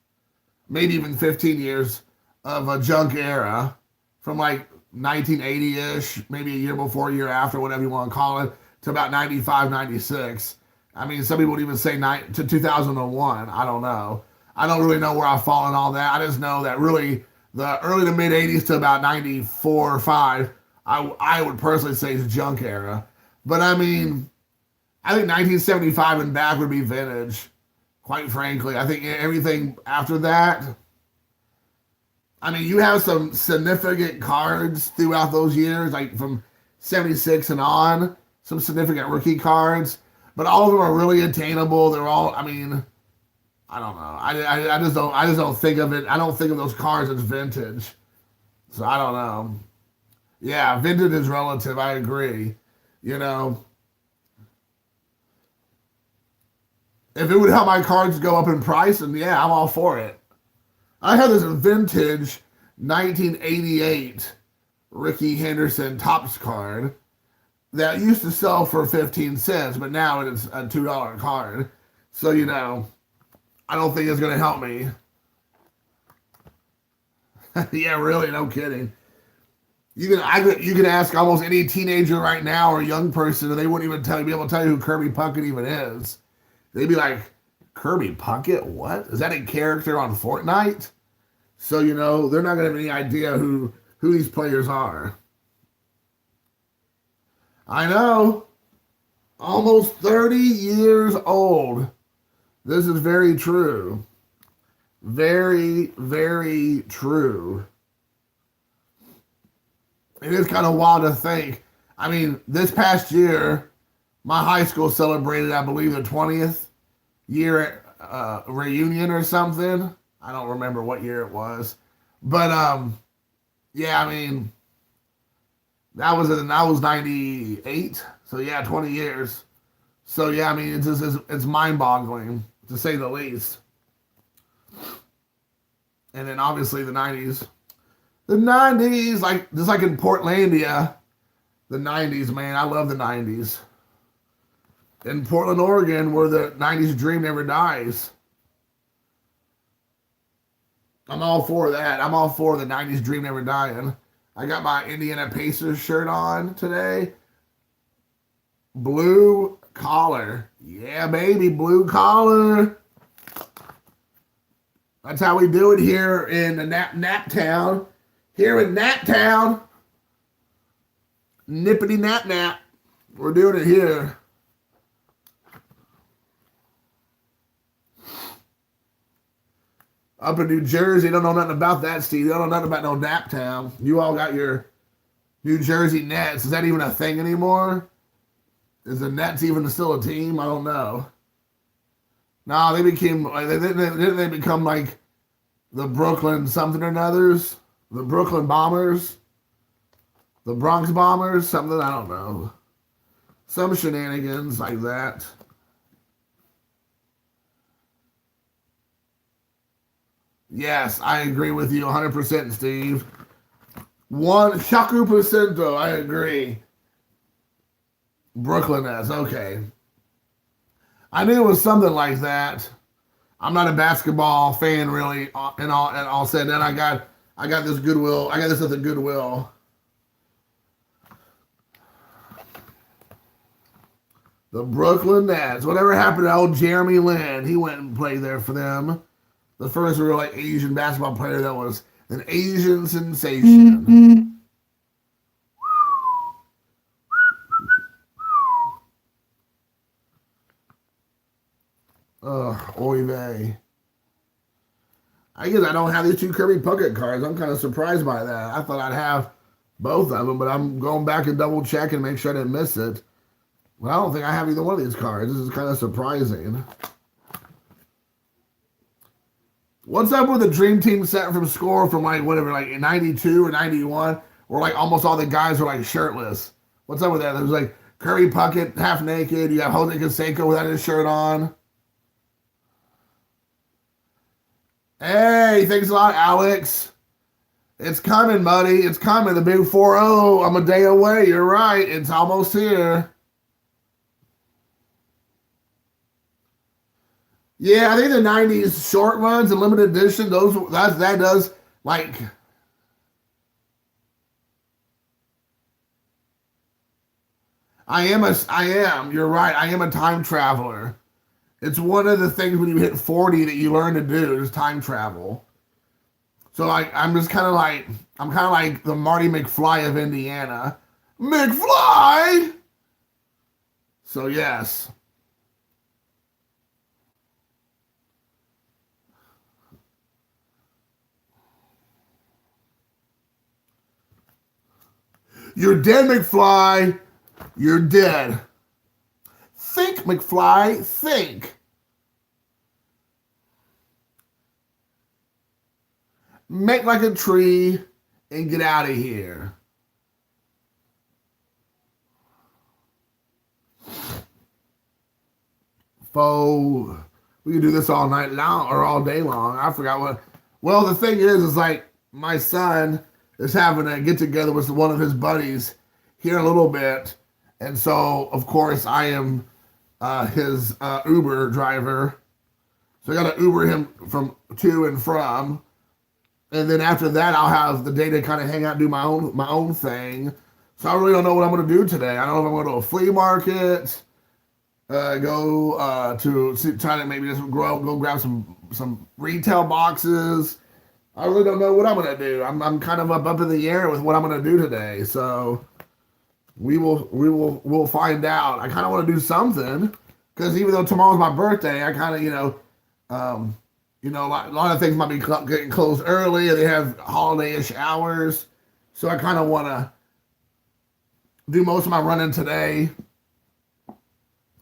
maybe even 15 years of a junk era from like 1980-ish, maybe a year before, a year after, whatever you want to call it, to about 95, 96. I mean, some people would even say to 2001. I don't know. I don't really know where I fall in all that. I just know that really the early to mid 80s to about 94 or 5, I would personally say is junk era. But I mean, I think 1975 and back would be vintage. Quite frankly, I think everything after that. I mean, you have some significant cards throughout those years, like from 76 and on, some significant rookie cards, but all of them are really attainable. They're all, I mean, I don't know. I just don't think of it. I don't think of those cards as vintage. So I don't know. Yeah, vintage is relative. I agree. You know, if it would help my cards go up in price, then yeah, I'm all for it. I have this vintage 1988 Ricky Henderson Topps card that used to sell for 15 cents, but now it's a $2 card. So, you know, I don't think it's going to help me. Yeah, really, no kidding. You can ask almost any teenager right now or young person, and they wouldn't even be able to tell you who Kirby Puckett even is. They'd be like, Kirby Puckett? What? Is that a character on Fortnite? So, you know, they're not going to have any idea who these players are. I know. Almost 30 years old. This is very true. Very, very true. It is kind of wild to think. I mean, this past year, my high school celebrated, I believe, the 20th year reunion or something. I don't remember what year it was. But, yeah, I mean, that was 98. So, yeah, 20 years. So, yeah, I mean, it's mind-boggling, to say the least. And then, obviously, the 90s. The 90s, just like in Portlandia, the 90s, man, I love the 90s. In Portland, Oregon, where the 90s dream never dies. I'm all for that. I'm all for the 90s dream never dying. I got my Indiana Pacers shirt on today. Blue collar. Yeah, baby, blue collar. That's how we do it here in the Nap Town. Here in Nap Town. Nippity nap. We're doing it here. Up in New Jersey, don't know nothing about that, Steve. You don't know nothing about no Nap Town. You all got your New Jersey Nets. Is that even a thing anymore? Is the Nets even still a team? I don't know. No, they become like the Brooklyn something or others. The Brooklyn Bombers. The Bronx Bombers. Something, I don't know. Some shenanigans like that. Yes, I agree with you 100%, Steve. Shaku Percento, I agree. Brooklyn Nets, okay. I knew it was something like that. I'm not a basketball fan, really, and all said. Then I got this Goodwill. I got this at the Goodwill. The Brooklyn Nets. Whatever happened to old Jeremy Lin? He went and played there for them. The first real Asian basketball player that was an Asian sensation. Oy vey. I guess I don't have these two Kirby Puckett cards. I'm kind of surprised by that. I thought I'd have both of them, but I'm going back and double check and make sure I didn't miss it. Well, I don't think I have either one of these cards. This is kind of surprising. What's up with the Dream Team set from Score from like 92 or 91, where like almost all the guys were like shirtless? What's up with that? There's like Kirby Puckett half naked. You got Jose Canseco without his shirt on. Hey, thanks a lot, Alex. It's coming, buddy. It's coming. The big 4-0. I'm a day away. You're right. It's almost here. Yeah, I think the 90s short runs and limited edition, that does like I am, you're right. I am a time traveler. It's one of the things when you hit 40 that you learn to do is time travel. So like I'm kind of like the Marty McFly of Indiana. McFly! So yes. You're dead, McFly. You're dead. Think, McFly. Think. Make like a tree and get out of here. Faux. We can do this all night long or all day long. I forgot what. Well, the thing is like my son is having a get together with one of his buddies here in a little bit. And so, of course, I am his Uber driver. So I got to Uber him from to and from. And then after that, I'll have the day to kind of hang out and do my own thing. So I really don't know what I'm going to do today. I don't know if I'm going to a flea market, go to try to maybe just go grab some retail boxes. I really don't know what I'm going to do. I'm kind of up in the air with what I'm going to do today. So we'll find out. I kind of want to do something because even though tomorrow's my birthday, I kind of a lot of things might be getting closed early, and they have holiday-ish hours. So I kind of want to do most of my running today,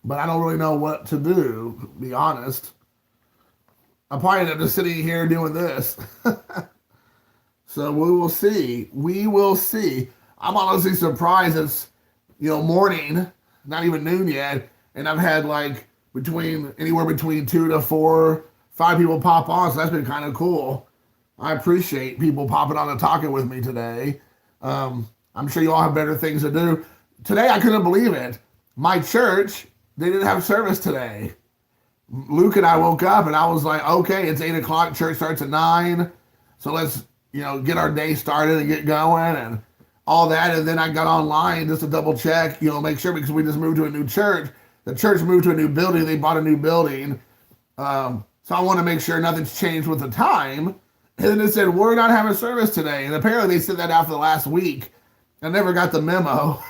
but I don't really know what to do, to be honest. I'm probably end up just sitting here doing this. So we will see. We will see. I'm honestly surprised it's, morning, not even noon yet, and I've had like anywhere between 2 to 4, 5 people pop on, so that's been kind of cool. I appreciate people popping on and talking with me today. I'm sure you all have better things to do. Today, I couldn't believe it. My church, they didn't have service today. Luke and I woke up and I was like, okay, it's 8 o'clock. Church starts at 9. So let's, get our day started and get going and all that. And then I got online just to double check, make sure, because we just moved to a new church. The church moved to a new building. They bought a new building. So I want to make sure nothing's changed with the time. And then it said, we're not having service today. And apparently they said that out for the last week. I never got the memo.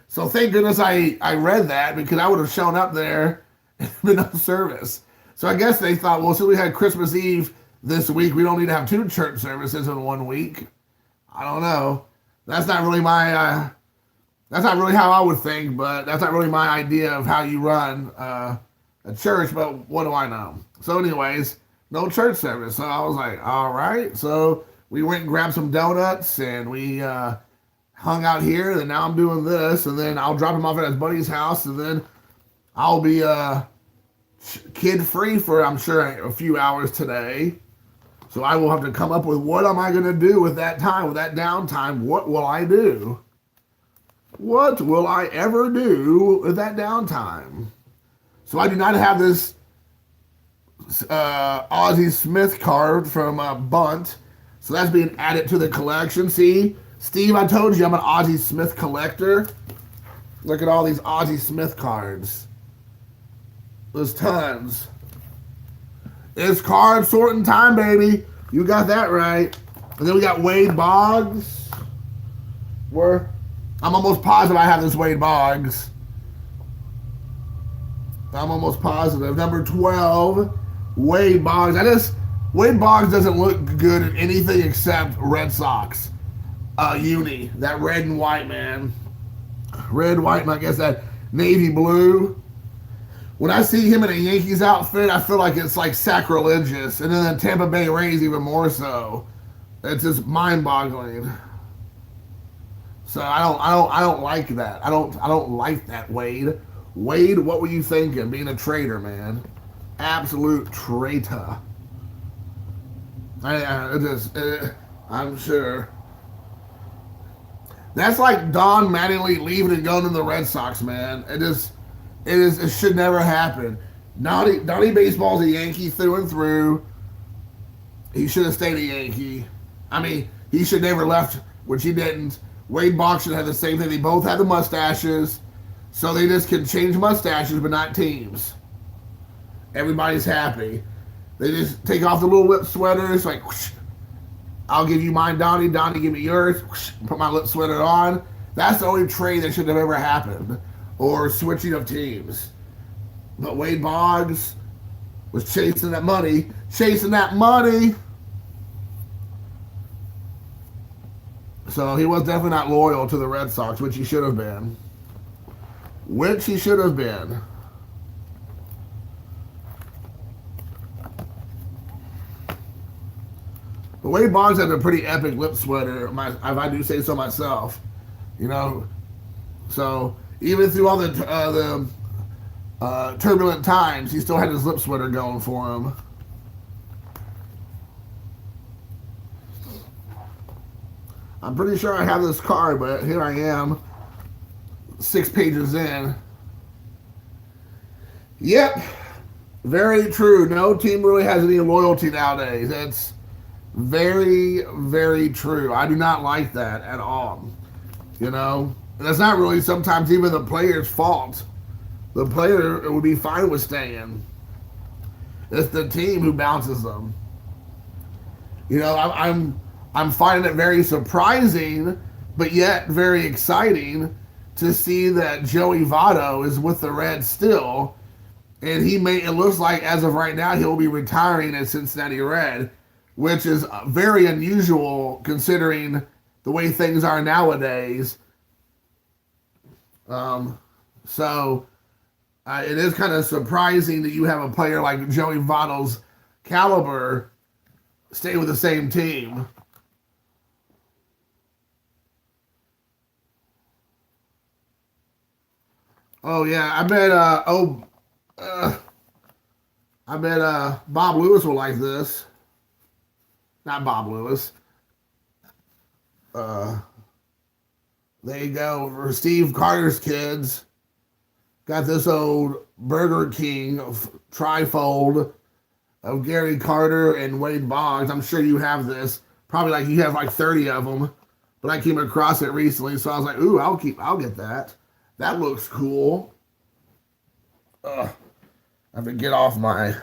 So thank goodness I read that, because I would have shown up there and been no service. So I guess they thought, well, since we had Christmas Eve this week, we don't need to have 2 church services in 1 week. I don't know. That's not really that's not really how I would think, but that's not really my idea of how you run a church, but what do I know? So anyways, no church service. So I was like, all right. So we went and grabbed some donuts and we hung out here. And now I'm doing this, and then I'll drop him off at his buddy's house, and then I'll be kid-free for, I'm sure, a few hours today. So I will have to come up with what am I going to do with that time, with that downtime. What will I do? What will I ever do with that downtime? So I do not have this Ozzie Smith card from Bunt. So that's being added to the collection. See, Steve, I told you I'm an Ozzie Smith collector. Look at all these Ozzie Smith cards. There's tons. It's card sorting time, baby. You got that right. And then we got Wade Boggs. I'm almost positive I have this Wade Boggs. I'm almost positive. Number 12, Wade Boggs. Wade Boggs doesn't look good at anything except Red Sox. Uni. That red and white, man. Red, white, and I guess that navy blue. When I see him in a Yankees outfit, I feel like it's like sacrilegious. And then the Tampa Bay Rays even more so. It's just mind-boggling. So I don't like that. I don't like that, Wade. Wade, what were you thinking? Being a traitor, man. Absolute traitor. I'm sure. That's like Don Mattingly leaving and going to the Red Sox, man. It should never happen. Donnie Baseball's a Yankee through and through. He should have stayed a Yankee. I mean, he should never left, which he didn't. Wade Boggs should have the same thing. They both have the mustaches. So they just can change mustaches, but not teams. Everybody's happy. They just take off the little lip sweaters, like, whoosh, I'll give you mine, Donnie. Donnie, give me yours. Whoosh, put my lip sweater on. That's the only trade that should have ever happened. or switching of teams. But Wade Boggs was chasing that money. Chasing that money. So he was definitely not loyal to the Red Sox, which he should have been. Which he should have been. But Wade Boggs had a pretty epic lip sweater, if I do say so myself. You know, so even through all the turbulent times, he still had his lip sweater going for him. I'm pretty sure I have this card, but here I am, 6 pages in. Yep, very true. No team really has any loyalty nowadays. It's very, very true. I do not like that at all. You know, that's not really sometimes even the player's fault. The player would be fine with staying. It's the team who bounces them. You know, I'm finding it very surprising, but yet very exciting to see that Joey Votto is with the Reds still, and it looks like as of right now he'll be retiring as Cincinnati Red, which is very unusual considering the way things are nowadays. It is kind of surprising that you have a player like Joey Votto's caliber stay with the same team. Oh yeah, I bet Bob Lewis will like this. Not Bob Lewis. There you go. For Steve Carter's kids, got this old Burger King trifold of Gary Carter and Wade Boggs. I'm sure you have this. Probably like you have like 30 of them. But I came across it recently, so I was like, ooh, I'll get that. That looks cool. I have to get off my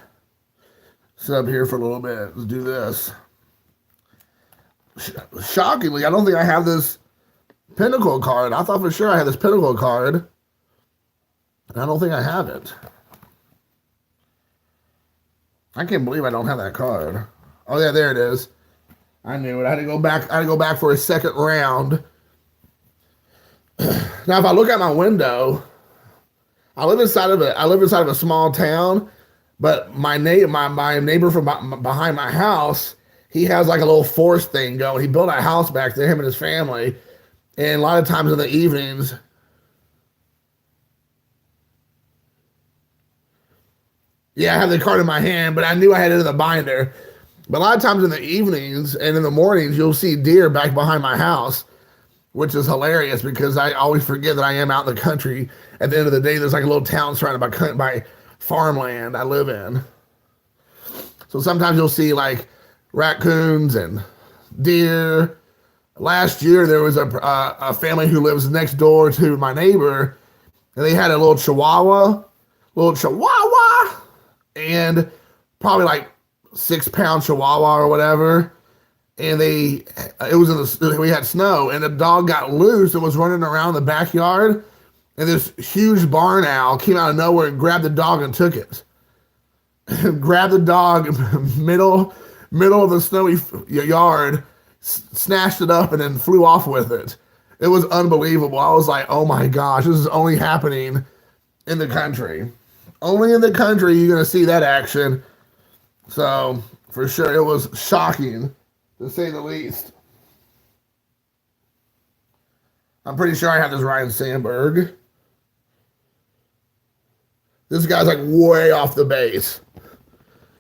sub here for a little bit. Let's do this. Shockingly, I don't think I have this Pinnacle card. I thought for sure I had this Pinnacle card. And I don't think I have it. I can't believe I don't have that card. Oh yeah, there it is. I knew it. I had to go back for a second round. Now, if I look out my window, I live inside of a small town, but my neighbor from behind my house, he has like a little forest thing going. He built a house back there, him and his family, and a lot of times in the evenings, yeah, I have the card in my hand, but I knew I had it in the binder. But a lot of times in the evenings and in the mornings, you'll see deer back behind my house, which is hilarious because I always forget that I am out in the country. At the end of the day, there's like a little town surrounded by farmland I live in. So sometimes you'll see like raccoons and deer. Last year, there was a family who lives next door to my neighbor, and they had a little chihuahua, and probably like 6-pound chihuahua or whatever. And we had snow, and the dog got loose and was running around the backyard, and this huge barn owl came out of nowhere and grabbed the dog and took it. Grabbed the dog middle of the snowy yard, snatched it up, and then flew off with it. It was unbelievable. I was like, oh my gosh, this is only happening in the country. Only in the country you're going to see that action. So, for sure, it was shocking, to say the least. I'm pretty sure I have this Ryan Sandberg. This guy's like way off the base.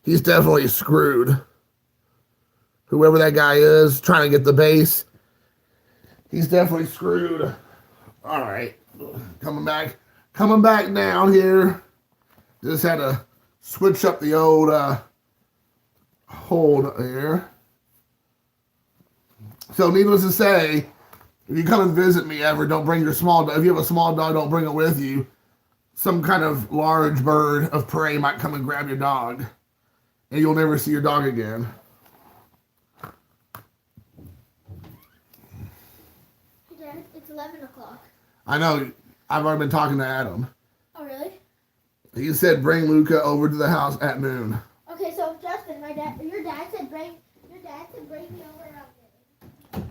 He's definitely screwed. Whoever that guy is trying to get the base, he's definitely screwed. All right, coming back down here. Just had to switch up the old hold here. So needless to say, if you come and visit me ever, don't bring your small dog. If you have a small dog, don't bring it with you. Some kind of large bird of prey might come and grab your dog, and you'll never see your dog again. Dad, it's 11 o'clock. I know. I've already been talking to Adam. Oh, really? He said bring Luca over to the house at noon. Okay, so Justin, your dad said bring me over around noon.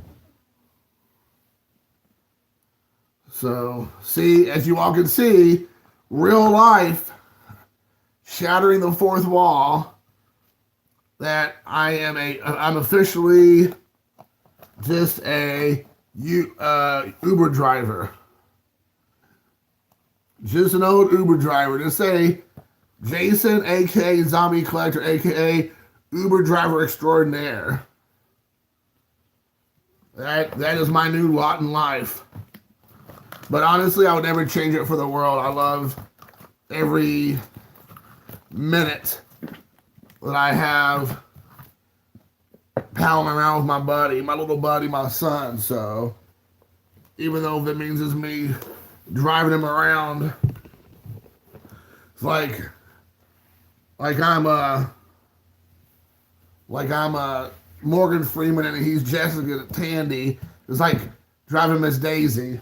So, see, as you all can see, real life shattering the fourth wall, that I'm officially just a Uber driver. Just an old Uber driver. Just say Jason, aka Zombie Collector, aka Uber driver extraordinaire. That is my new lot in life. But honestly, I would never change it for the world. I love every minute that I have palling around with my little buddy, my son. So even though that means it's me driving him around, it's like I'm Morgan Freeman and he's Jessica Tandy. It's like driving Miss Daisy.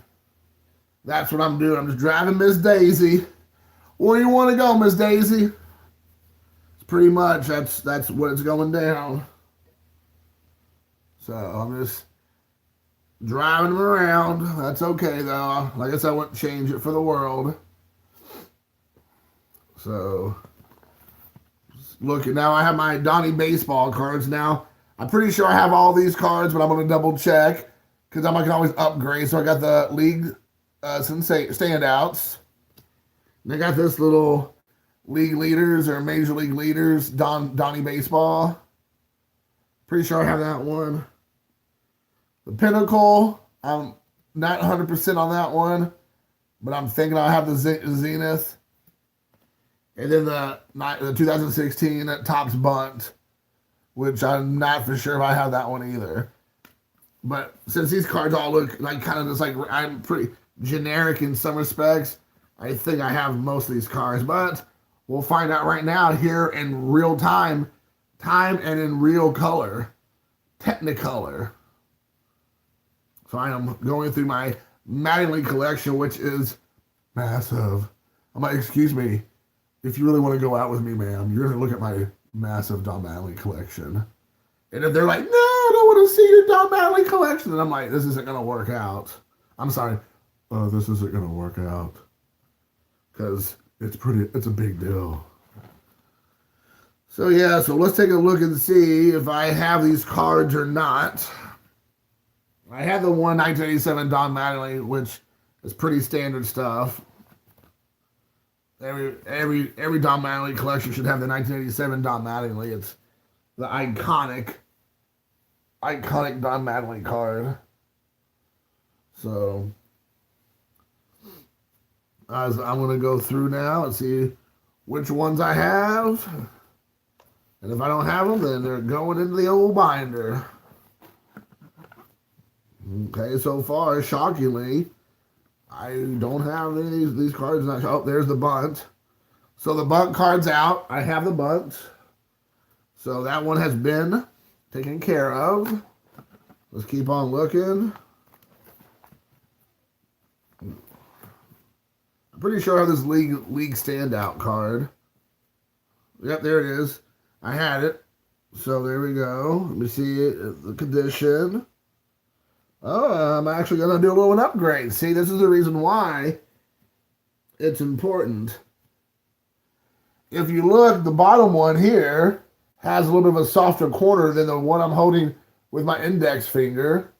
That's what I'm doing. I'm just driving Miss Daisy. Where you want to go, Miss Daisy? It's pretty much that's what it's going down. So I'm just driving him around. That's okay though. Like I said, I wouldn't change it for the world. So look, now I have my Donnie baseball cards now. I'm pretty sure I have all these cards, but I'm going to double check because I can always upgrade. So I got the league standouts. And I got this little league leaders or major league leaders, Donnie baseball. Pretty sure I have that one. The Pinnacle, I'm not 100% on that one, but I'm thinking I'll have the Zenith. And then the 2016 Topps Bunt, which I'm not for sure if I have that one either. But since these cards all look like kind of just like I'm pretty generic in some respects, I think I have most of these cards. But we'll find out right now here in real time and in real color, Technicolor. So I am going through my Mattingly collection, which is massive. I'm like, excuse me, if you really want to go out with me, ma'am, you're going to look at my massive Don Mattingly collection. And if they're like, no, I don't want to see your Don Mattingly collection, then I'm like, this isn't going to work out. I'm sorry. This isn't going to work out. Because it's a big deal. So yeah, so let's take a look and see if I have these cards or not. I have the 1987 Don Mattingly, which is pretty standard stuff. Every Don Mattingly collection should have the 1987 Don Mattingly. It's the iconic Don Mattingly card. So I'm going to go through now and see which ones I have. And if I don't have them, then they're going into the old binder. Okay, so far, shockingly, I don't have any of these cards. Oh, there's the bunt. So the bunt card's out. I have the bunt. So that one has been taken care of. Let's keep on looking. I'm pretty sure I have this league standout card. Yep, there it is. I had it. So there we go. Let me see it. The condition. Oh, I'm actually going to do a little upgrade. See, this is the reason why it's important. If you look, the bottom one here has a little bit of a softer corner than the one I'm holding with my index finger.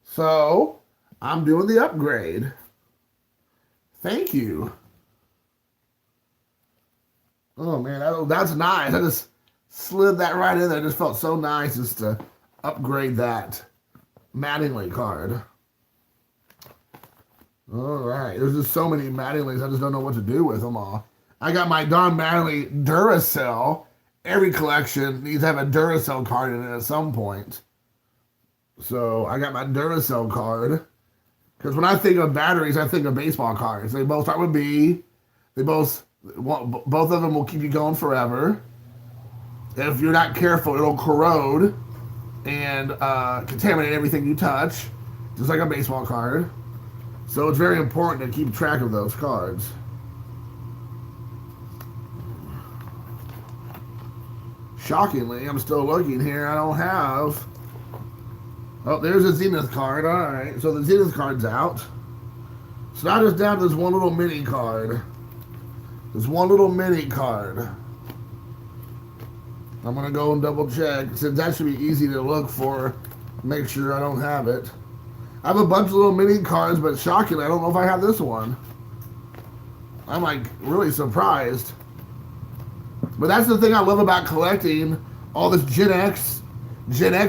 So, I'm doing the upgrade. Thank you. Oh, man, that's nice. I just slid that right in there. It just felt so nice just to upgrade that Mattingly card. All right. There's just so many Mattinglys. I just don't know what to do with them all. I got my Don Mattingly Duracell. Every collection needs to have a Duracell card in it at some point. So I got my Duracell card. Because when I think of batteries, I think of baseball cards. They both start with B. Both of them will keep you going forever. If you're not careful, it'll corrode and contaminate everything you touch, just like a baseball card. So it's very important to keep track of those cards. Shockingly, I'm still looking here. I don't have... Oh, there's a Zenith card. All right, so the Zenith card's out. So now just down to this one little mini card. This one little mini card. I'm going to go and double check, since that should be easy to look for. Make sure I don't have it. I have a bunch of little mini cards, but shockingly, I don't know if I have this one. I'm like really surprised. But that's the thing I love about collecting all this Gen X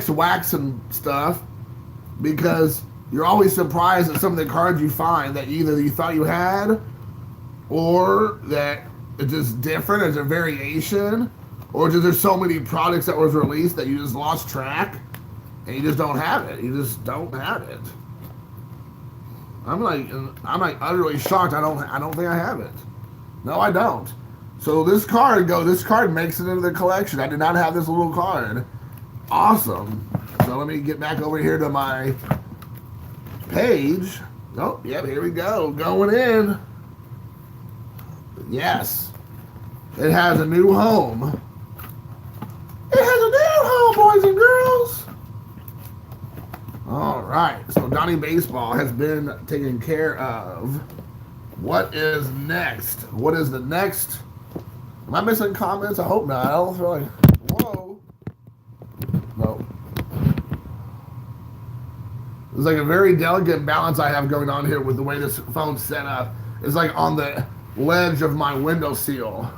wax and stuff, because you're always surprised at some of the cards you find that either you thought you had, or that it's just different, it's a variation, or just there's so many products that was released that you just lost track and you just don't have it. You just don't have it. I'm like utterly shocked. I don't think I have it. No, I don't. So this card makes it into the collection. I did not have this little card. Awesome. So let me get back over here to my page. Oh, yep, here we go. Going in. Yes. It has a new home. It has a new home, boys and girls. All right. So Donnie Baseball has been taken care of. What is next? What is the next? Am I missing comments? I hope not. I don't feel like... Whoa. No. There's like a very delicate balance I have going on here with the way this phone's set up. It's like on the ledge of my window sill.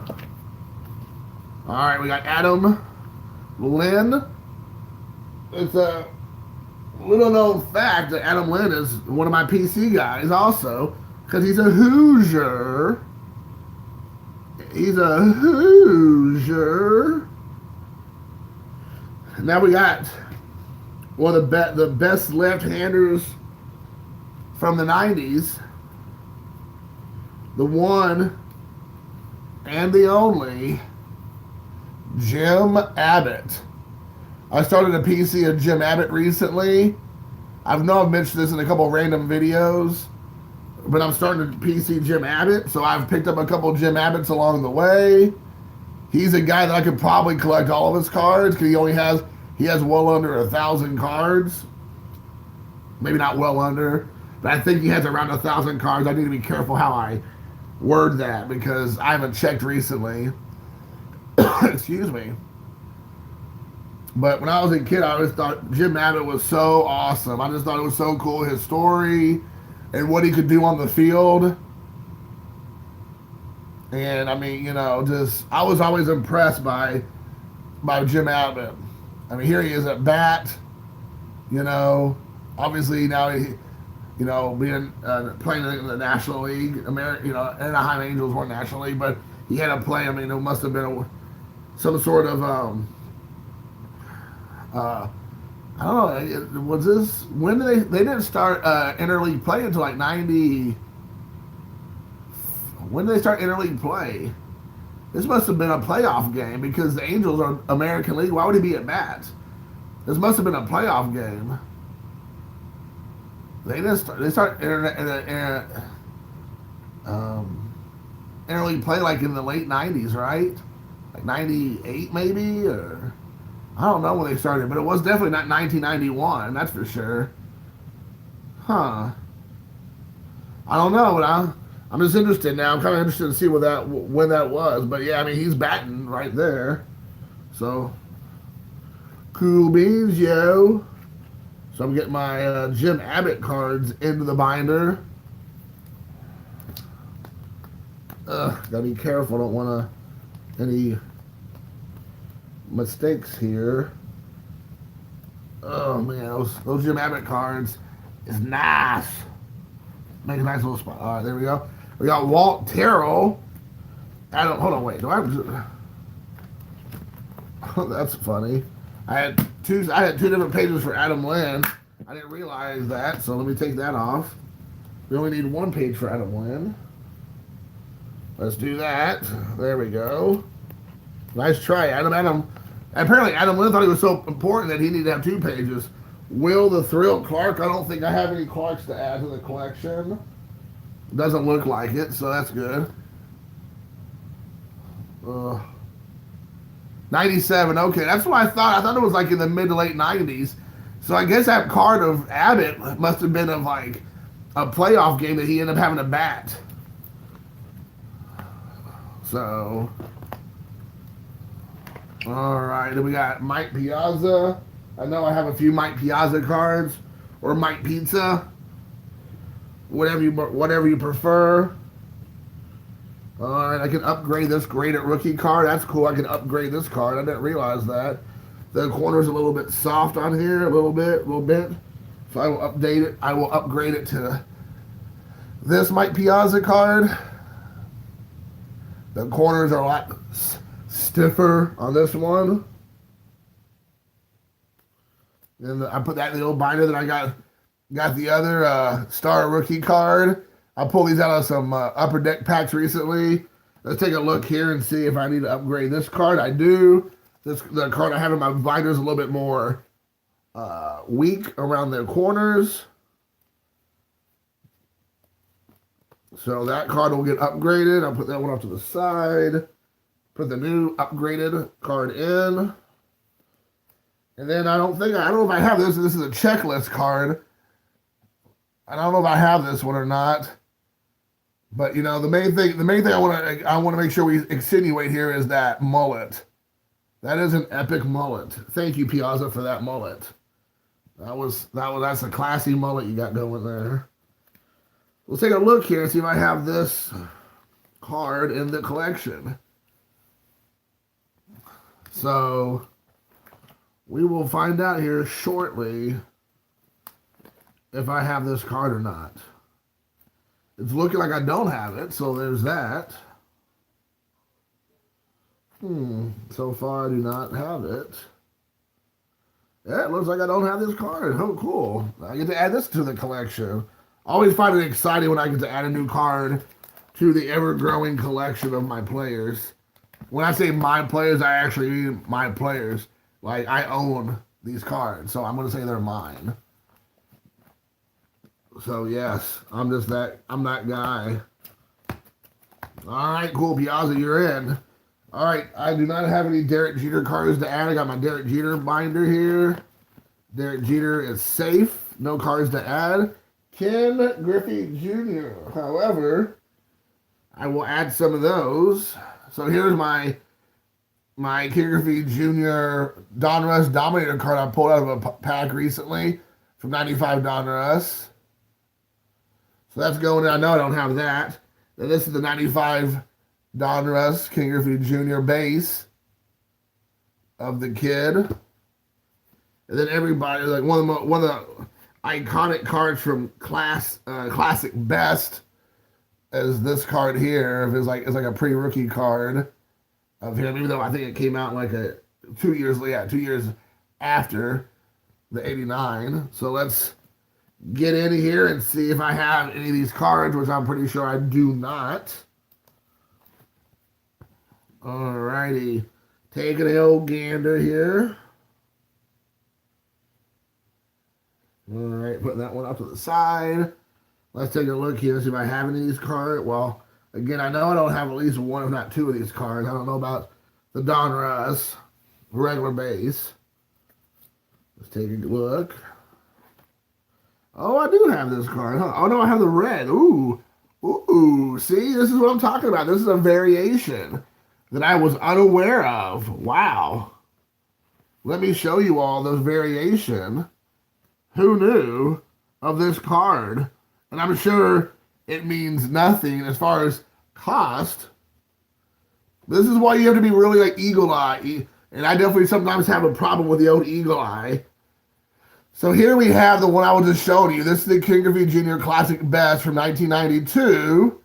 All right, we got Adam Lynn. It's a little known fact that Adam Lynn is one of my PC guys also, because he's a Hoosier. He's a Hoosier. Now we got one of the best left-handers from the 90s. The one and the only Jim Abbott. I started a PC of Jim Abbott recently. I've mentioned this in a couple random videos, but I'm starting to PC Jim Abbott, so I've picked up a couple Jim Abbotts along the way. He's a guy that I could probably collect all of his cards, because he has well under 1,000 cards. Maybe not well under, but I think he has around 1,000 cards. I need to be careful how I word that, because I haven't checked recently. Excuse me. But when I was a kid, I always thought Jim Abbott was so awesome. I just thought it was so cool, his story and what he could do on the field. And I mean, I was always impressed by Jim Abbott. I mean, here he is at bat. Obviously now being playing in the National League. Anaheim Angels weren't National League, but he had to play. I mean, it must have been some sort of I don't know. Was this when they didn't start interleague play until like 90? When did they start interleague play? This must have been a playoff game, because the Angels are American League. Why would he be at bat? This must have been a playoff game. They didn't start. They start interleague play like in the late 90s, right? Like 98 maybe, or I don't know when they started, but it was definitely not 1991. That's for sure. Huh? I don't know, but I'm just interested now. I'm kind of interested to see when that was. But yeah, I mean, he's batting right there. So cool beans, yo. So I'm getting my Jim Abbott cards into the binder. Gotta be careful. I don't want any mistakes here. Oh man, those Jim Abbott cards is nice. Make a nice little spot. All right, there we go. We got Walt Terrell. Hold on, wait. Do I have? Oh, that's funny. I had two different pages for Adam Lynn. I didn't realize that, so let me take that off. We only need one page for Adam Lynn. Let's do that. There we go. Nice try, Adam. Apparently, Adam Lynn thought he was so important that he needed to have 2 pages. Will the Thrill Clark. I don't think I have any Clarks to add to the collection. Doesn't look like it, so that's good. 97. Okay, that's what I thought. I thought it was like in the mid to late 90s. So I guess that card of Abbott must have been of like a playoff game that he ended up having to bat. So, all right, then we got Mike Piazza. I know I have a few Mike Piazza cards, or Mike Pizza, whatever you prefer. All right, I can upgrade this graded rookie card. That's cool. I can upgrade this card. I didn't realize that. The corner's a little bit soft on here, a little bit. So I will update it. I will upgrade it to this Mike Piazza card. The corners are a lot stiffer on this one. And I put that in the old binder that I got the other star rookie card. I pulled these out of some Upper Deck packs recently. Let's take a look here and see if I need to upgrade this card. I do. The card I have in my binder is a little bit more weak around the corners. So that card will get upgraded. I'll put that one off to the side. Put the new upgraded card in. And then I don't know if I have this. This is a checklist card. I don't know if I have this one or not. But you know, the main thing I want to make sure we insinuate here is that mullet. That is an epic mullet. Thank you, Piazza, for that mullet. That's a classy mullet you got going there. Let's take a look here and see if I have this card in the collection. So we will find out here shortly if I have this card or not. It's looking like I don't have it, so there's that. So far I do not have it. Yeah, it looks like I don't have this card. Oh, cool. I get to add this to the collection. Always find it exciting when I get to add a new card to the ever-growing collection of my players. When I say my players, I actually mean my players. Like, I own these cards, so I'm going to say they're mine. So, yes, I'm that guy. All right, cool, Piazza, you're in. All right, I do not have any Derek Jeter cards to add. I got my Derek Jeter binder here. Derek Jeter is safe. No cards to add. Ken Griffey Jr. However, I will add some of those. So here's my Ken Griffey Jr. Donruss Dominator card I pulled out of a pack recently from 95 Donruss. So that's going in. I know I don't have that. Then this is the 95 Donruss Ken Griffey Jr. base of the kid. And then everybody, like one of the iconic cards from Classic Best is this card here. It's like a pre-rookie card of him, even though I think it came out like 2 years after the 89. So let's get in here and see if I have any of these cards, which I'm pretty sure I do not. Alrighty. Taking the old gander here. Alright, putting that one up to the side. Let's take a look here and see if I have any of these cards. Well, again, I know I don't have at least one, if not two of these cards. I don't know about the Donruss regular base. Let's take a look. Oh, I do have this card, huh? Oh, no, I have the red. Ooh. Ooh. See, this is what I'm talking about. This is a variation that I was unaware of. Wow. Let me show you all those variation. Who knew of this card? And I'm sure it means nothing as far as cost. This is why you have to be really like eagle eye. And I definitely sometimes have a problem with the old eagle eye. So here we have the one I was just showing you. This is the Ken Griffey Jr. Classic Best from 1992.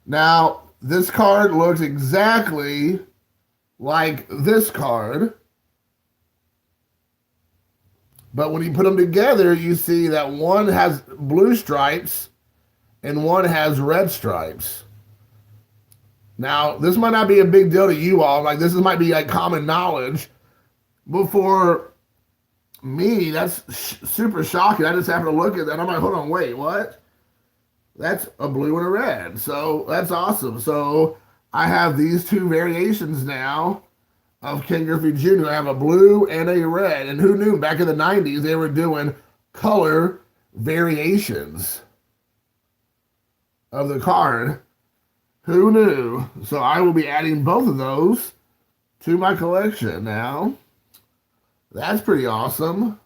Now, this card looks exactly like this card. But when you put them together, you see that one has blue stripes and one has red stripes. Now, this might not be a big deal to you all. Like, this might be like common knowledge. But for me, that's super shocking. I just happened to look at that. I'm like, hold on, wait, what? That's a blue and a red. So that's awesome. So I have these two variations now of Ken Griffey Jr. I have a blue and a red. And who knew back in the 90s they were doing color variations of the card? Who knew? So I will be adding both of those to my collection now. That's pretty awesome.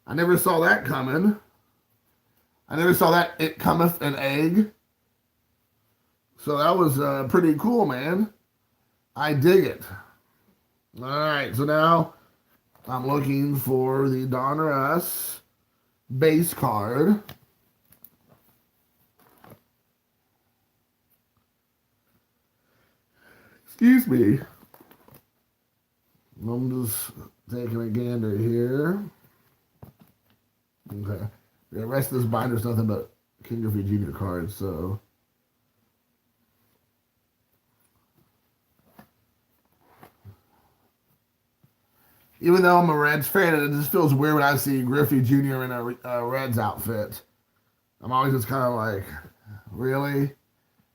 I never saw that coming. I never saw that it cometh an egg. So that was pretty cool, man. I dig it. All right, so now I'm looking for the Donner Us base card. Excuse me. I'm just taking a gander here. Okay. The rest of this binder is nothing but King Griffey Jr. cards, so. Even though I'm a Reds fan, it just feels weird when I see Griffey Jr. in a Reds outfit. I'm always just kind of like, really?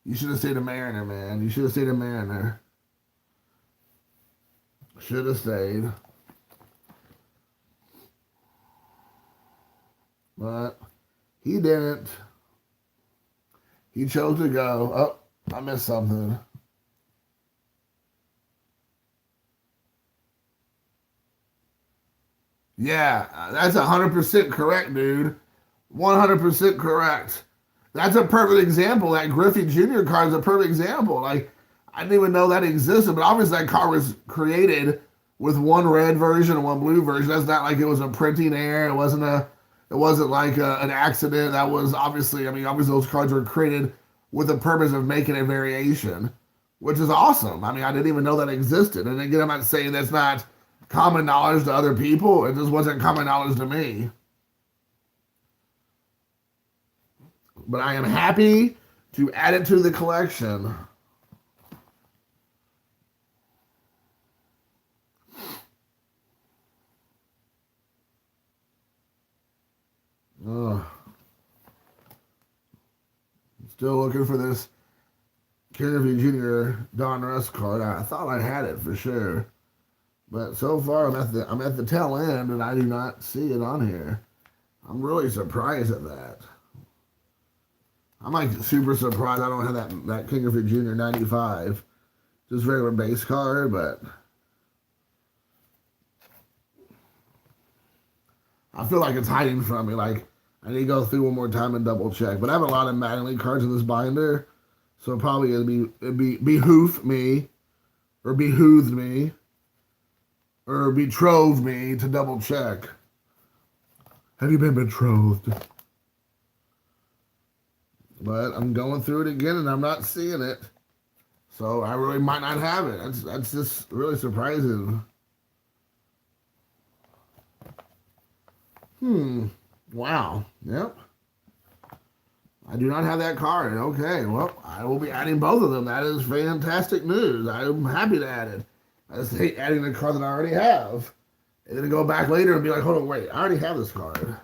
You should have stayed a Mariner, man. You should have stayed a Mariner. Should have stayed. But he didn't. He chose to go. Oh, I missed something. Yeah, that's 100% correct, dude. 100% correct. That's a perfect example. That Griffey Jr. card is a perfect example. Like, I didn't even know that existed, but obviously that card was created with one red version and one blue version. That's not like it was a printing error. It wasn't like an accident. That was obviously, obviously those cards were created with the purpose of making a variation, which is awesome. I didn't even know that existed. And again, I'm not saying that's not common knowledge to other people. It just wasn't common knowledge to me. But I am happy to add it to the collection. Ugh. Still looking for this Ken Griffey Jr. Donner Us card. I thought I had it for sure, but so far I'm at the tail end and I do not see it on here. I'm really surprised at that. I'm like super surprised I don't have that Ken Griffey Jr. 95. Just regular base card, but I feel like it's hiding from me. Like, I need to go through one more time and double check. But I have a lot of Madden League cards in this binder, so probably it'd be behooved me, or behooved me, or betrothed me to double check. Have you been betrothed? But I'm going through it again and I'm not seeing it. So I really might not have it. That's just really surprising. Wow. Yep. I do not have that card. Okay. Well, I will be adding both of them. That is fantastic news. I'm happy to add it. I just hate adding the card that I already have. And then go back later and be like, hold on, wait. I already have this card.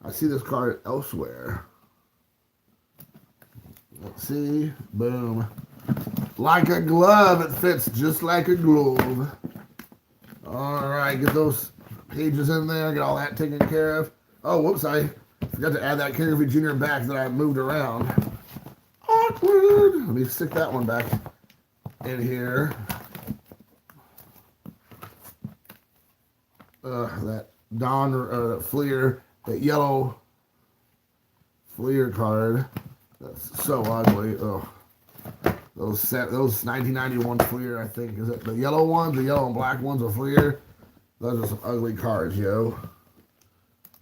I see this card elsewhere. Let's see. Boom. Like a glove. It fits just like a glove. All right. Get those pages in there. Get all that taken care of. Oh, whoops. I forgot to add that Ken Griffey Jr. back that I moved around. Awkward. Let me stick that one back in here. That Fleer, that yellow Fleer card. That's so ugly. Oh, those 1991 Fleer, I think. Is it the yellow ones? The yellow and black ones of Fleer? Those are some ugly cards, yo.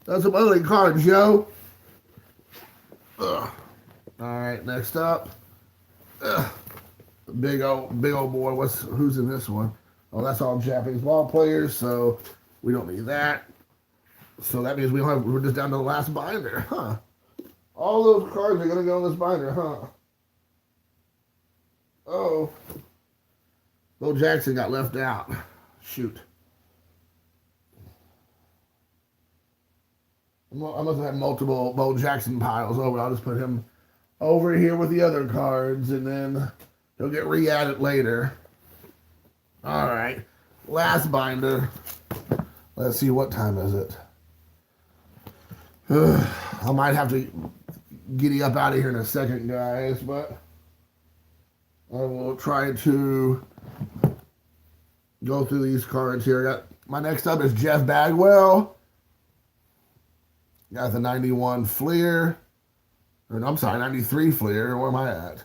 That's some ugly cards, yo. Ugh. All right, next up. Ugh. Big old boy. Who's in this one? Oh, that's all Japanese ball players, so we don't need that. So that means we're just down to the last binder, huh? All those cards are going to go in this binder, huh? Oh. Bo Jackson got left out. Shoot. I must have had multiple Bo Jackson piles. Oh, but I'll just put him over here with the other cards, and then he'll get re-added later. All right, last binder. Let's see, what time is it? I might have to giddy up out of here in a second, guys, but I will try to go through these cards here. My next up is Jeff Bagwell. Got the 91 Fleer. Or, I'm sorry, 93 Fleer. Where am I at?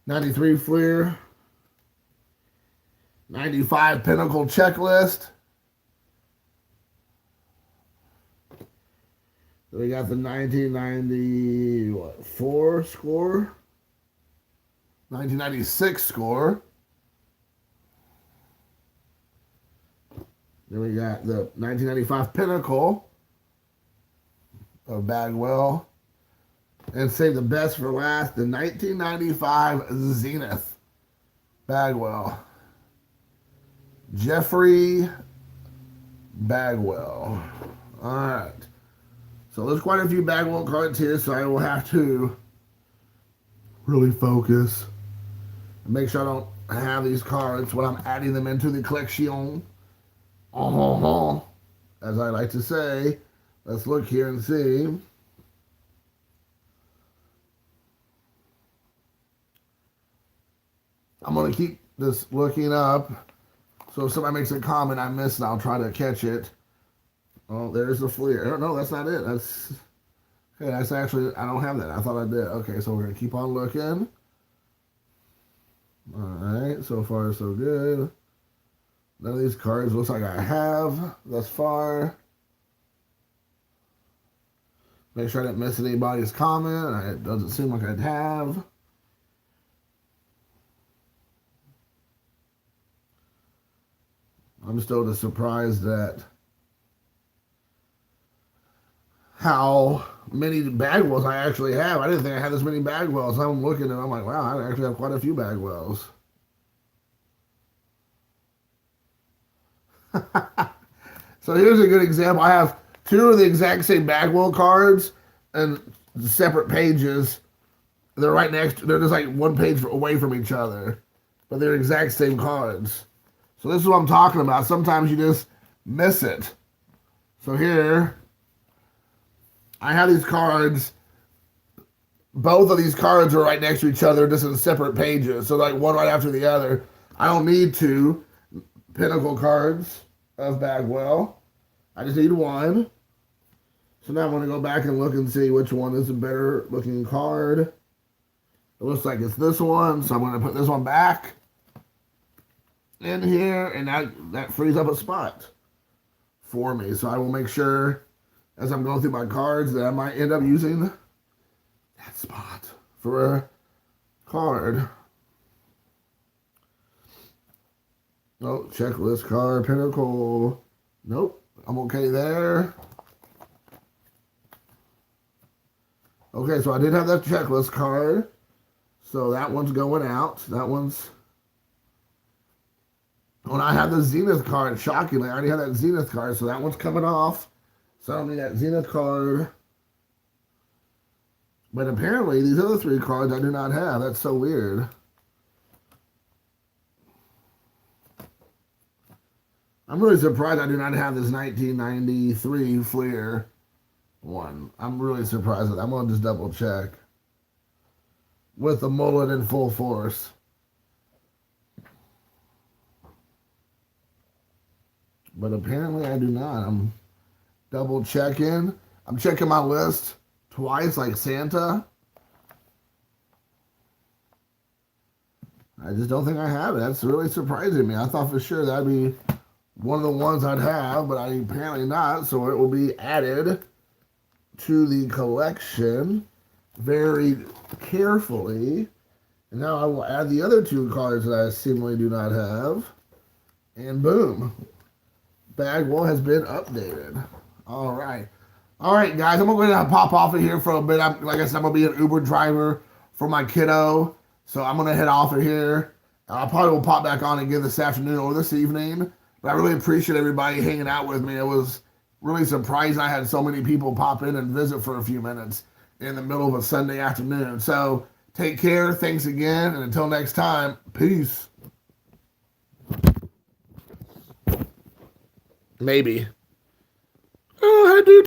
93 Fleer. 95 Pinnacle Checklist. We got the 1994 score. 1996 score. Then we got the 1995 Pinnacle of Bagwell. And save the best for last, the 1995 Zenith Bagwell. Jeffrey Bagwell. All right. So there's quite a few Bagwell cards here, so I will have to really focus and make sure I don't have these cards when I'm adding them into the collection. As I like to say, let's look here and see. I'm going to keep this looking up. So if somebody makes a comment I missed, I'll try to catch it. Oh, there's the Fleer. No, that's not it. That's actually, I don't have that. I thought I did. Okay, so we're going to keep on looking. All right, so far so good. None of these cards looks like I have thus far. Make sure I didn't miss anybody's comment. It doesn't seem like I'd have. I'm still just surprised at how many Bagwells I actually have. I didn't think I had this many Bagwells. I'm looking and I'm like, wow, I actually have quite a few Bagwells. So here's a good example. I have two of the exact same Bagwell cards and separate pages. They're right next. They're just like one page away from each other, but they're exact same cards. So this is what I'm talking about. Sometimes you just miss it. So here, I have these cards. Both of these cards are right next to each other, just in separate pages. So like one right after the other. I don't need two Pinnacle cards of Bagwell. I just need one. So now I'm going to go back and look and see which one is a better looking card. It looks like it's this one, so I'm going to put this one back in here, and that frees up a spot for me. So I will make sure as I'm going through my cards that I might end up using that spot for a card. Oh, checklist card, Pinnacle. Nope, I'm okay there. Okay, so I did have that checklist card. So that one's going out. That one's... When I have the Zenith card, shockingly, I already have that Zenith card, so that one's coming off. So I don't need that Zenith card. But apparently, these other three cards I do not have. That's so weird. I'm really surprised I do not have this 1993 Fleer one. I'm really surprised at that. I'm going to just double check. With the mullet in full force. But apparently I do not. I'm double checking. I'm checking my list twice like Santa. I just don't think I have it. That's really surprising me. I thought for sure that'd be one of the ones I'd have, but apparently not. So it will be added to the collection very carefully. And now I will add the other two cards that I seemingly do not have. And boom. Bagwell has been updated. All right. All right, guys. I'm going to pop off of here for a bit. Like I said, I'm going to be an Uber driver for my kiddo. So I'm going to head off of here. I probably will pop back on again this afternoon or this evening. But I really appreciate everybody hanging out with me. It was really surprising I had so many people pop in and visit for a few minutes. in the middle of a Sunday afternoon. So take care. Thanks again. And until next time, peace. Maybe. Oh, I do.